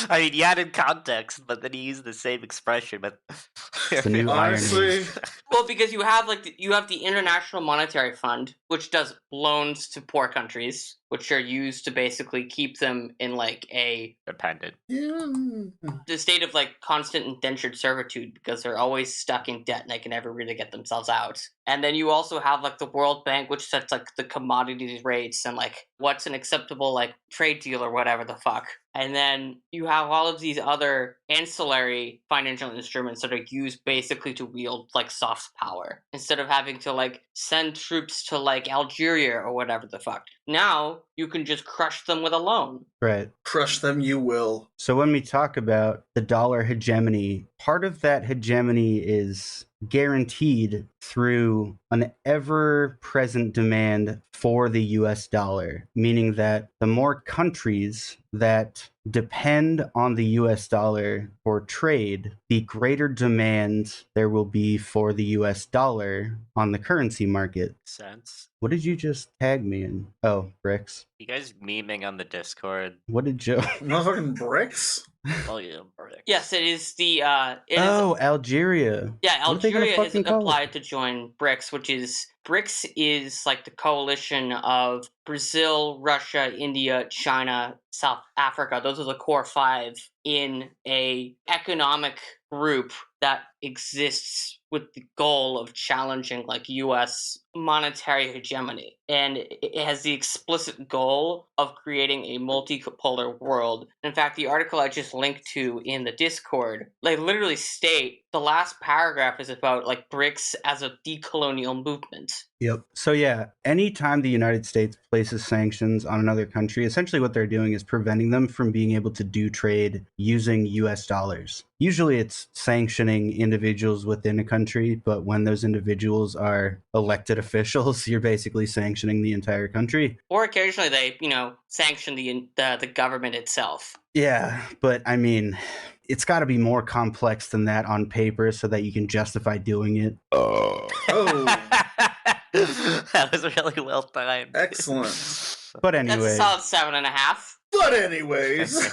[SPEAKER 2] I mean, you added context, but then you used the same expression. But
[SPEAKER 3] the new
[SPEAKER 1] Honestly,
[SPEAKER 4] Well, because you have the International Monetary Fund, which does loans to poor countries, which are used to basically keep them in like a
[SPEAKER 2] dependent.
[SPEAKER 1] yeah.
[SPEAKER 4] the state of like constant indentured servitude, because they're always stuck in debt and they can never really get themselves out. And then you also have like the World Bank, which sets like the commodities rates and like what's an acceptable like trade deal or whatever the fuck. And then you have all of these other ancillary financial instruments that are used basically to wield like soft power instead of having to like send troops to like Algeria or whatever the fuck. Now you can just crush them with a loan.
[SPEAKER 3] Right.
[SPEAKER 1] Crush them, you will.
[SPEAKER 3] So when we talk about the dollar hegemony, part of that hegemony is guaranteed through an ever-present demand for the US dollar, meaning that the more countries that depend on the US dollar for trade, the greater demand there will be for the US dollar on the currency market.
[SPEAKER 2] Sense.
[SPEAKER 3] What did you just tag me in? Oh, BRICS.
[SPEAKER 2] You guys memeing on the Discord?
[SPEAKER 3] What did Joe?
[SPEAKER 1] Motherfucking bricks?
[SPEAKER 2] Oh yeah, BRICS.
[SPEAKER 4] Yes, it is the
[SPEAKER 3] Algeria.
[SPEAKER 4] Yeah,
[SPEAKER 3] What are they gonna
[SPEAKER 4] Algeria has
[SPEAKER 3] fucking call it?
[SPEAKER 4] applied to join BRICS, which is BRICS is like the coalition of Brazil, Russia, India, China, South Africa. Those are the core five in a economic group that exists with the goal of challenging like US monetary hegemony. And it has the explicit goal of creating a multipolar world. In fact, the article I just linked to in the Discord, they literally state the last paragraph is about like BRICS as a decolonial movement.
[SPEAKER 3] Yep. So yeah, anytime the United States places sanctions on another country, essentially what they're doing is preventing them from being able to do trade using US dollars. Usually it's sanctioning individuals within a country, but when those individuals are elected officials, you're basically sanctioning the entire country.
[SPEAKER 4] Or occasionally they, sanction the government itself.
[SPEAKER 3] Yeah, but I mean, it's got to be more complex than that on paper so that you can justify doing it.
[SPEAKER 1] Oh,
[SPEAKER 2] That was really well timed.
[SPEAKER 1] excellent.
[SPEAKER 3] But
[SPEAKER 4] That's
[SPEAKER 3] anyway,
[SPEAKER 4] a solid 7.5.
[SPEAKER 1] But anyways.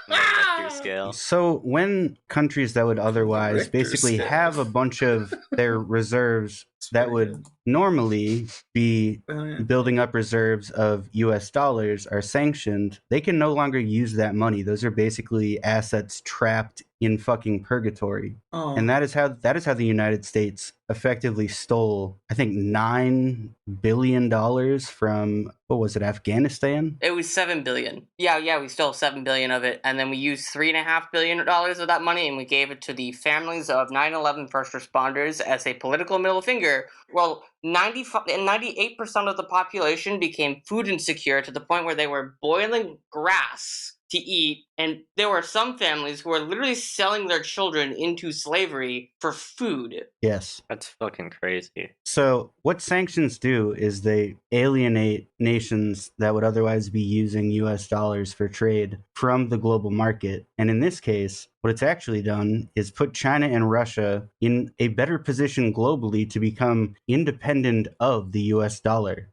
[SPEAKER 2] Richter scale.
[SPEAKER 3] so when countries that would otherwise
[SPEAKER 1] Richter
[SPEAKER 3] basically
[SPEAKER 1] scale.
[SPEAKER 3] have a bunch of their reserves that would normally be building up reserves of US dollars are sanctioned, they can no longer use that money. Those are basically assets trapped in fucking purgatory.
[SPEAKER 1] Oh.
[SPEAKER 3] And that is how the United States effectively stole, I think, $9 billion from, what was it, Afghanistan?
[SPEAKER 4] It was $7 billion. Yeah, we stole $7 billion of it, and then we used $3.5 billion of that money, and we gave it to the families of 9/11 first responders as a political middle finger. Well, 98% of the population became food insecure to the point where they were boiling grass to eat, and there were some families who were literally selling their children into slavery for food.
[SPEAKER 3] Yes.
[SPEAKER 2] That's fucking crazy.
[SPEAKER 3] So what sanctions do is they alienate nations that would otherwise be using US dollars for trade from the global market. And in this case, what it's actually done is put China and Russia in a better position globally to become independent of the US dollar,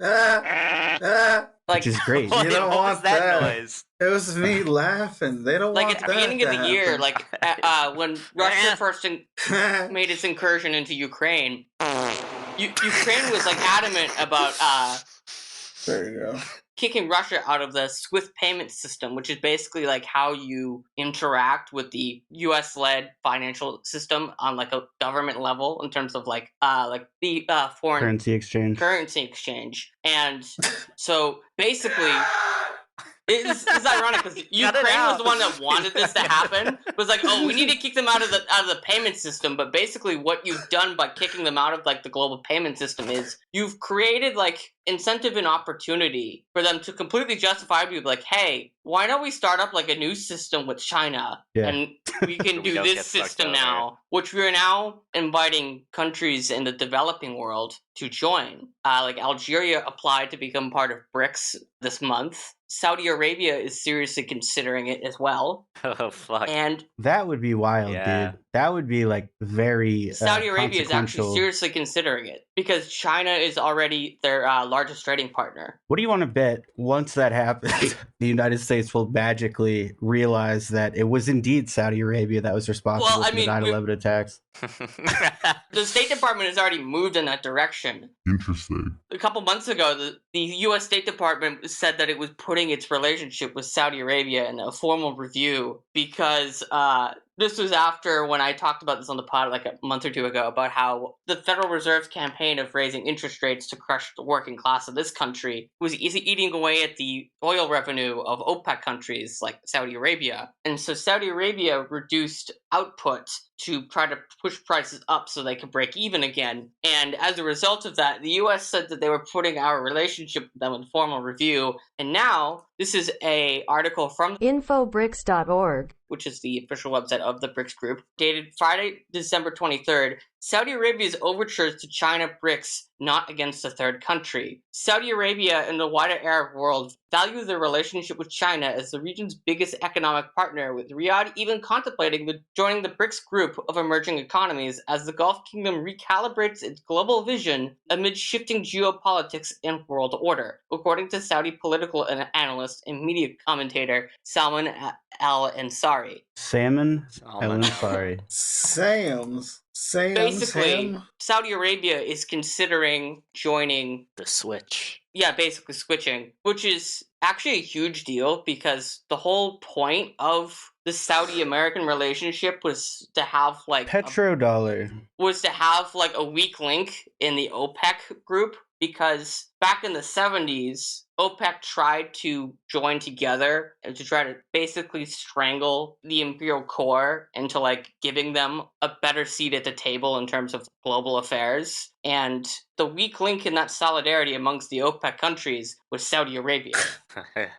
[SPEAKER 3] which is great.
[SPEAKER 1] You don't
[SPEAKER 2] What was
[SPEAKER 1] want
[SPEAKER 2] that
[SPEAKER 1] that.
[SPEAKER 2] noise?
[SPEAKER 1] It was me laughing. They don't
[SPEAKER 4] Like
[SPEAKER 1] want
[SPEAKER 4] at the
[SPEAKER 1] that
[SPEAKER 4] beginning of
[SPEAKER 1] to
[SPEAKER 4] the year,
[SPEAKER 1] happen.
[SPEAKER 4] like when Russia first made its incursion into Ukraine, Ukraine was like adamant about
[SPEAKER 1] There you go.
[SPEAKER 4] kicking Russia out of the SWIFT payment system, which is basically like how you interact with the US-led financial system on like a government level in terms of like the foreign
[SPEAKER 3] Currency
[SPEAKER 4] exchange. And so basically it's ironic because Ukraine was the one that wanted this to happen. It was like, oh, we need to kick them out of the payment system. But basically, what you've done by kicking them out of like the global payment system is you've created like incentive and opportunity for them to completely justifiably be like, hey, why don't we start up like a new system with China and we can do
[SPEAKER 2] don't
[SPEAKER 4] this
[SPEAKER 2] get fucked
[SPEAKER 4] system
[SPEAKER 2] over.
[SPEAKER 4] now, which we are now inviting countries in the developing world to join. Like Algeria applied to become part of BRICS this month. Saudi Arabia is seriously considering it as well.
[SPEAKER 2] Oh fuck.
[SPEAKER 4] And
[SPEAKER 3] That would be wild,
[SPEAKER 2] Yeah.
[SPEAKER 3] dude. That would be like very
[SPEAKER 4] Saudi Arabia is actually
[SPEAKER 3] consequential.
[SPEAKER 4] seriously considering it because China is already their largest trading partner.
[SPEAKER 3] What do you want to bet once that happens, the United States will magically realize that it was indeed Saudi Arabia that was responsible
[SPEAKER 4] Well, I
[SPEAKER 3] for the
[SPEAKER 4] mean,
[SPEAKER 3] 9/11 attacks?
[SPEAKER 4] The State Department has already moved in that direction.
[SPEAKER 5] Interesting.
[SPEAKER 4] A couple months ago, the U.S. State Department said that it was putting its relationship with Saudi Arabia in a formal review because This was after when I talked about this on the pod like a month or two ago about how the Federal Reserve's campaign of raising interest rates to crush the working class of this country was eating away at the oil revenue of OPEC countries like Saudi Arabia. And so Saudi Arabia reduced output to try to push prices up so they could break even again. And as a result of that, the US said that they were putting our relationship with them in formal review. And now, this is a article from
[SPEAKER 7] infobrics.org,
[SPEAKER 4] which is the official website of the BRICS group, dated Friday, December 23rd. Saudi Arabia's overtures to China BRICS not against a third country. Saudi Arabia and the wider Arab world value their relationship with China as the region's biggest economic partner, with Riyadh even contemplating joining the BRICS group of emerging economies as the Gulf Kingdom recalibrates its global vision amid shifting geopolitics and world order, according to Saudi political analyst and media commentator Salman al-Ansari.
[SPEAKER 3] Salmon
[SPEAKER 2] Salmon.
[SPEAKER 3] Al-Ansari.
[SPEAKER 1] Sam's
[SPEAKER 4] Basically,
[SPEAKER 1] ham.
[SPEAKER 4] Saudi Arabia is considering joining,
[SPEAKER 2] The switch.
[SPEAKER 4] basically switching, which is actually a huge deal because the whole point of the Saudi-American relationship was to have like
[SPEAKER 3] Petrodollar.
[SPEAKER 4] a weak link in the OPEC group, because back in the 70s, OPEC tried to join together and to try to basically strangle the imperial core into like giving them a better seat at the table in terms of global affairs. And the weak link in that solidarity amongst the OPEC countries was Saudi Arabia.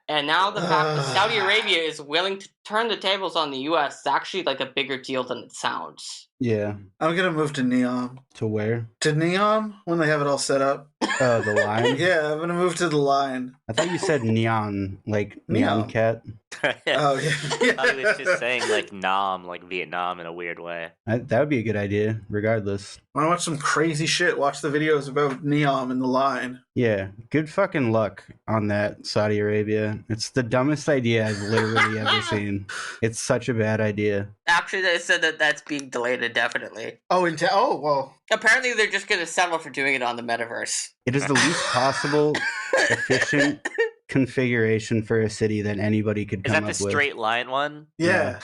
[SPEAKER 4] And now the fact that Saudi Arabia is willing to turn the tables on the US is actually like a bigger deal than it sounds.
[SPEAKER 3] Yeah.
[SPEAKER 1] I'm gonna move to Neom.
[SPEAKER 3] To where?
[SPEAKER 1] To Neom when they have it all set up.
[SPEAKER 3] Oh, the line?
[SPEAKER 1] Yeah, I'm gonna move to the line.
[SPEAKER 3] I thought you said neon, like neon
[SPEAKER 1] Neon.
[SPEAKER 3] cat.
[SPEAKER 1] Oh yeah.
[SPEAKER 2] I was just saying like Nam, like Vietnam in a weird way.
[SPEAKER 3] That would be a good idea, regardless.
[SPEAKER 1] Wanna watch some crazy shit? Watch the videos about Neom and the line.
[SPEAKER 3] Yeah, good fucking luck on that, Saudi Arabia. It's the dumbest idea I've literally ever seen. It's such a bad idea.
[SPEAKER 4] Actually, they said that that's being delayed indefinitely.
[SPEAKER 1] Oh, well.
[SPEAKER 4] Apparently, they're just going to settle for doing it on the metaverse.
[SPEAKER 3] It is the least possible efficient configuration for a city that anybody could
[SPEAKER 2] Is
[SPEAKER 3] come
[SPEAKER 2] that
[SPEAKER 3] up
[SPEAKER 2] the
[SPEAKER 3] with.
[SPEAKER 2] straight line one?
[SPEAKER 1] Yeah.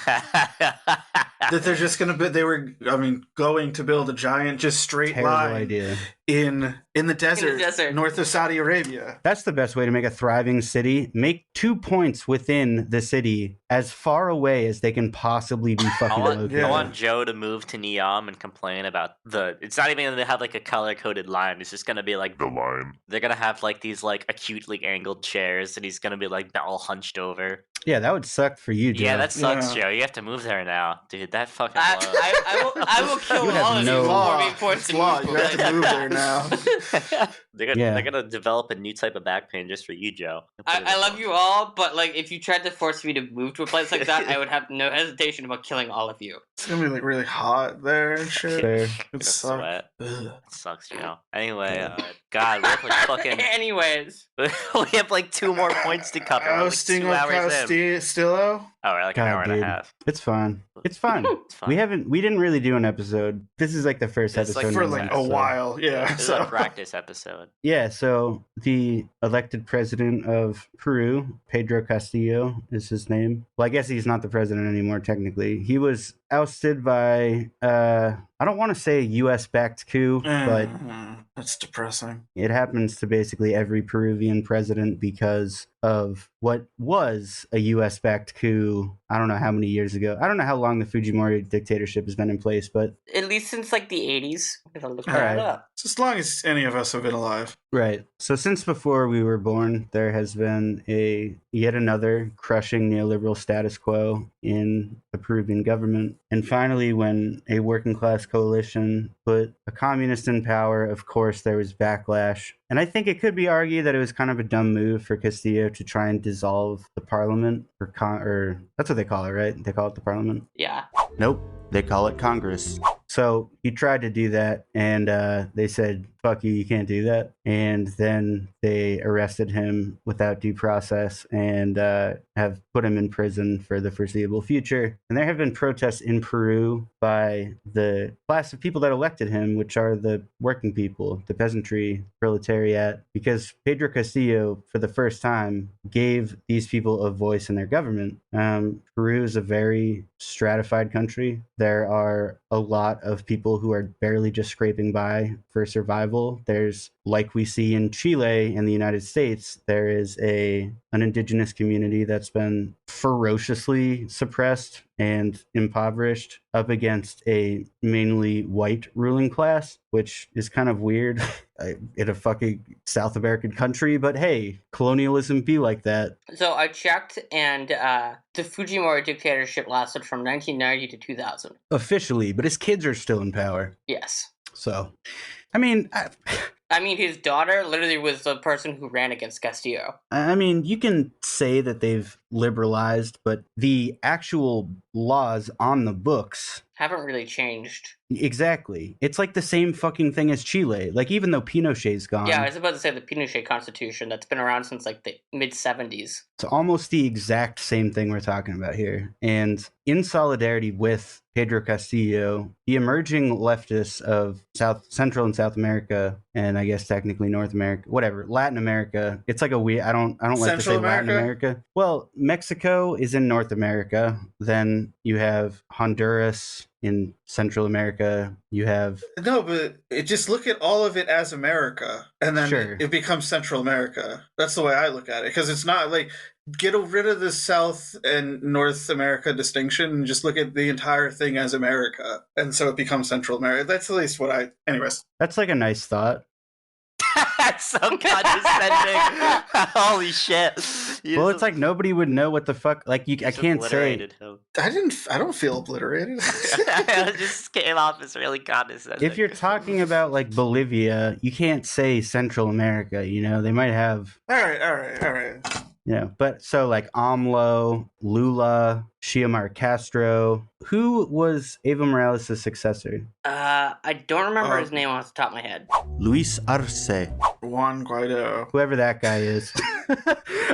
[SPEAKER 1] That they're just gonna going to build a giant, just straight
[SPEAKER 3] Terrible
[SPEAKER 1] line
[SPEAKER 3] idea.
[SPEAKER 1] in the desert,
[SPEAKER 4] desert.
[SPEAKER 1] north of Saudi Arabia.
[SPEAKER 3] That's the best way to make a thriving city. Make 2 points within the city as far away as they can possibly be fucking located.
[SPEAKER 2] I want Joe to move to Neom and complain about it's not even gonna have like a color coded line. It's just gonna be like
[SPEAKER 5] The line.
[SPEAKER 2] they're gonna have like these like acutely angled chairs, and he's gonna be like all hunched over.
[SPEAKER 3] Yeah, that would suck for you, Joe.
[SPEAKER 2] Yeah, that sucks,
[SPEAKER 1] Yeah.
[SPEAKER 2] Joe. You have to move there now, dude. That fucking blows.
[SPEAKER 4] I will kill
[SPEAKER 3] You have
[SPEAKER 4] all of
[SPEAKER 3] no-
[SPEAKER 4] you
[SPEAKER 1] Law.
[SPEAKER 4] before being forced to
[SPEAKER 1] Law.
[SPEAKER 4] move.
[SPEAKER 1] You have to move there now.
[SPEAKER 3] Yeah.
[SPEAKER 2] They're gonna develop a new type of back pain just for you, Joe.
[SPEAKER 4] I love you all, but like if you tried to force me to move to a place like that, I would have no hesitation about killing all of you.
[SPEAKER 1] It's gonna be like really hot there and shit.
[SPEAKER 3] Fair.
[SPEAKER 1] It sucks.
[SPEAKER 2] Sweat.
[SPEAKER 1] Ugh.
[SPEAKER 2] It sucks, Joe. Anyway, God, we have like fucking.
[SPEAKER 4] Anyways,
[SPEAKER 2] We have like 2 more points to cover. We're, like,
[SPEAKER 1] Ousting
[SPEAKER 2] 2
[SPEAKER 1] of
[SPEAKER 2] hours in.
[SPEAKER 1] Castillo.
[SPEAKER 2] Oh, we're like
[SPEAKER 3] God,
[SPEAKER 2] an hour and
[SPEAKER 3] dude.
[SPEAKER 2] a half.
[SPEAKER 3] It's fine. It's fine.
[SPEAKER 2] It's fine.
[SPEAKER 3] We didn't really do an episode. This is like the first
[SPEAKER 2] It's
[SPEAKER 3] episode.
[SPEAKER 2] like
[SPEAKER 1] For
[SPEAKER 3] in
[SPEAKER 1] like
[SPEAKER 3] months,
[SPEAKER 1] a
[SPEAKER 3] so-
[SPEAKER 1] while, yeah.
[SPEAKER 2] This is
[SPEAKER 1] So
[SPEAKER 2] a practice episode.
[SPEAKER 3] Yeah, so the elected president of Peru, Pedro Castillo is his name. Well, I guess he's not the president anymore, technically. He was ousted by, I don't want to say a US-backed coup, but
[SPEAKER 1] that's depressing.
[SPEAKER 3] it happens to basically every Peruvian president because of what was a US-backed coup, I don't know how many years ago. I don't know how long the Fujimori dictatorship has been in place, but
[SPEAKER 4] at least since like the 80s. I'm gonna look
[SPEAKER 3] All
[SPEAKER 4] that
[SPEAKER 3] right.
[SPEAKER 4] up.
[SPEAKER 1] It's as long as any of us have been alive.
[SPEAKER 3] right. So since before we were born, there has been yet another crushing neoliberal status quo in the Peruvian government. And finally, when a working class coalition put a communist in power, of course, there was backlash. And I think it could be argued that it was kind of a dumb move for Castillo to try and dissolve the parliament, or that's what they call it, right? They call it the parliament?
[SPEAKER 4] Yeah.
[SPEAKER 3] Nope. They call it Congress. So he tried to do that, and they said, fuck you can't do that. And then they arrested him without due process and have put him in prison for the foreseeable future. And there have been protests in Peru by the class of people that elected him, which are the working people, the peasantry, proletariat, because Pedro Castillo, for the first time, gave these people a voice in their government. Peru is a very stratified country. There are a lot of people who are barely just scraping by for survival. There's, like we see in Chile and the United States, there is an indigenous community that's been ferociously suppressed and impoverished up against a mainly white ruling class, which is kind of weird in a fucking South American country. But hey, colonialism be like that.
[SPEAKER 4] So I checked, and the Fujimori dictatorship lasted from 1990 to 2000.
[SPEAKER 3] Officially, but his kids are still in power.
[SPEAKER 4] Yes.
[SPEAKER 3] So, I mean...
[SPEAKER 4] I mean, his daughter literally was the person who ran against Castillo.
[SPEAKER 3] I mean, you can say that they've liberalized, but the actual laws on the books
[SPEAKER 4] haven't really changed.
[SPEAKER 3] Exactly. It's like the same fucking thing as Chile. Like, even though Pinochet's gone.
[SPEAKER 4] Yeah, I was about to say the Pinochet Constitution that's been around since like the mid-70s.
[SPEAKER 3] It's almost the exact same thing we're talking about here. And in solidarity with Pedro Castillo, the emerging leftists of Central and South America, and I guess technically North America, whatever, Latin America. It's like a weird, I don't like
[SPEAKER 1] Central
[SPEAKER 3] to say
[SPEAKER 1] America?
[SPEAKER 3] Latin America. Well, Mexico is in North America. Then you have Honduras in Central America. You have...
[SPEAKER 1] No, but just look at all of it as America, and then
[SPEAKER 3] Sure.
[SPEAKER 1] it becomes Central America. That's the way I look at it, because it's not like, get rid of the South and North America distinction and just look at the entire thing as America, and so it becomes Central America. That's at least what I... Anyways.
[SPEAKER 3] That's like a nice thought.
[SPEAKER 2] That's so condescending. Holy shit.
[SPEAKER 3] Well, it's like nobody would know what the fuck. Like, I can't say.
[SPEAKER 2] Him.
[SPEAKER 1] I don't feel obliterated.
[SPEAKER 2] It just came off as really condescending.
[SPEAKER 3] If you're talking about like Bolivia, you can't say Central America, you know? They might have...
[SPEAKER 1] All right.
[SPEAKER 3] Yeah, but so like AMLO, Lula, Xiomara Castro. Who was Evo Morales' successor?
[SPEAKER 4] I don't remember his name off the top of my head.
[SPEAKER 3] Luis Arce.
[SPEAKER 1] Juan Guaido.
[SPEAKER 3] Whoever that guy is.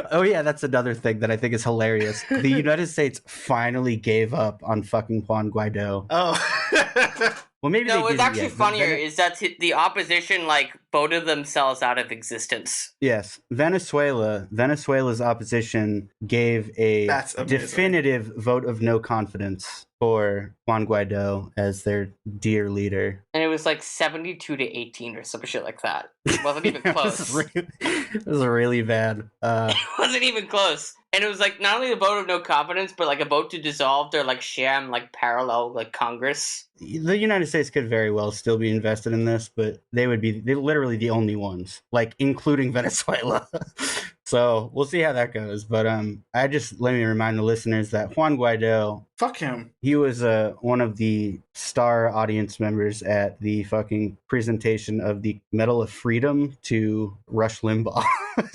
[SPEAKER 3] Oh yeah, that's another thing that I think is hilarious. The United States finally gave up on fucking Juan Guaido.
[SPEAKER 1] Oh.
[SPEAKER 3] Well, maybe
[SPEAKER 4] No,
[SPEAKER 3] they
[SPEAKER 4] what's
[SPEAKER 3] didn't
[SPEAKER 4] actually
[SPEAKER 3] yet, but
[SPEAKER 4] funnier is that the opposition like voted themselves out of existence.
[SPEAKER 3] Yes, Venezuela's opposition gave a
[SPEAKER 1] That's amazing.
[SPEAKER 3] definitive vote of no confidence for Juan Guaido as their dear leader.
[SPEAKER 4] And it was like 72 to 18 or some shit like that. It wasn't even close.
[SPEAKER 3] It was really bad.
[SPEAKER 4] It wasn't even close. And it was like not only a vote of no confidence, but like a vote to dissolve their like sham like parallel like Congress.
[SPEAKER 3] The United States could very well still be invested in this, but they're literally the only ones, like including Venezuela. So we'll see how that goes. But let me remind the listeners that Juan Guaido,
[SPEAKER 1] Fuck him.
[SPEAKER 3] he was one of the star audience members at the fucking presentation of the Medal of Freedom to Rush Limbaugh.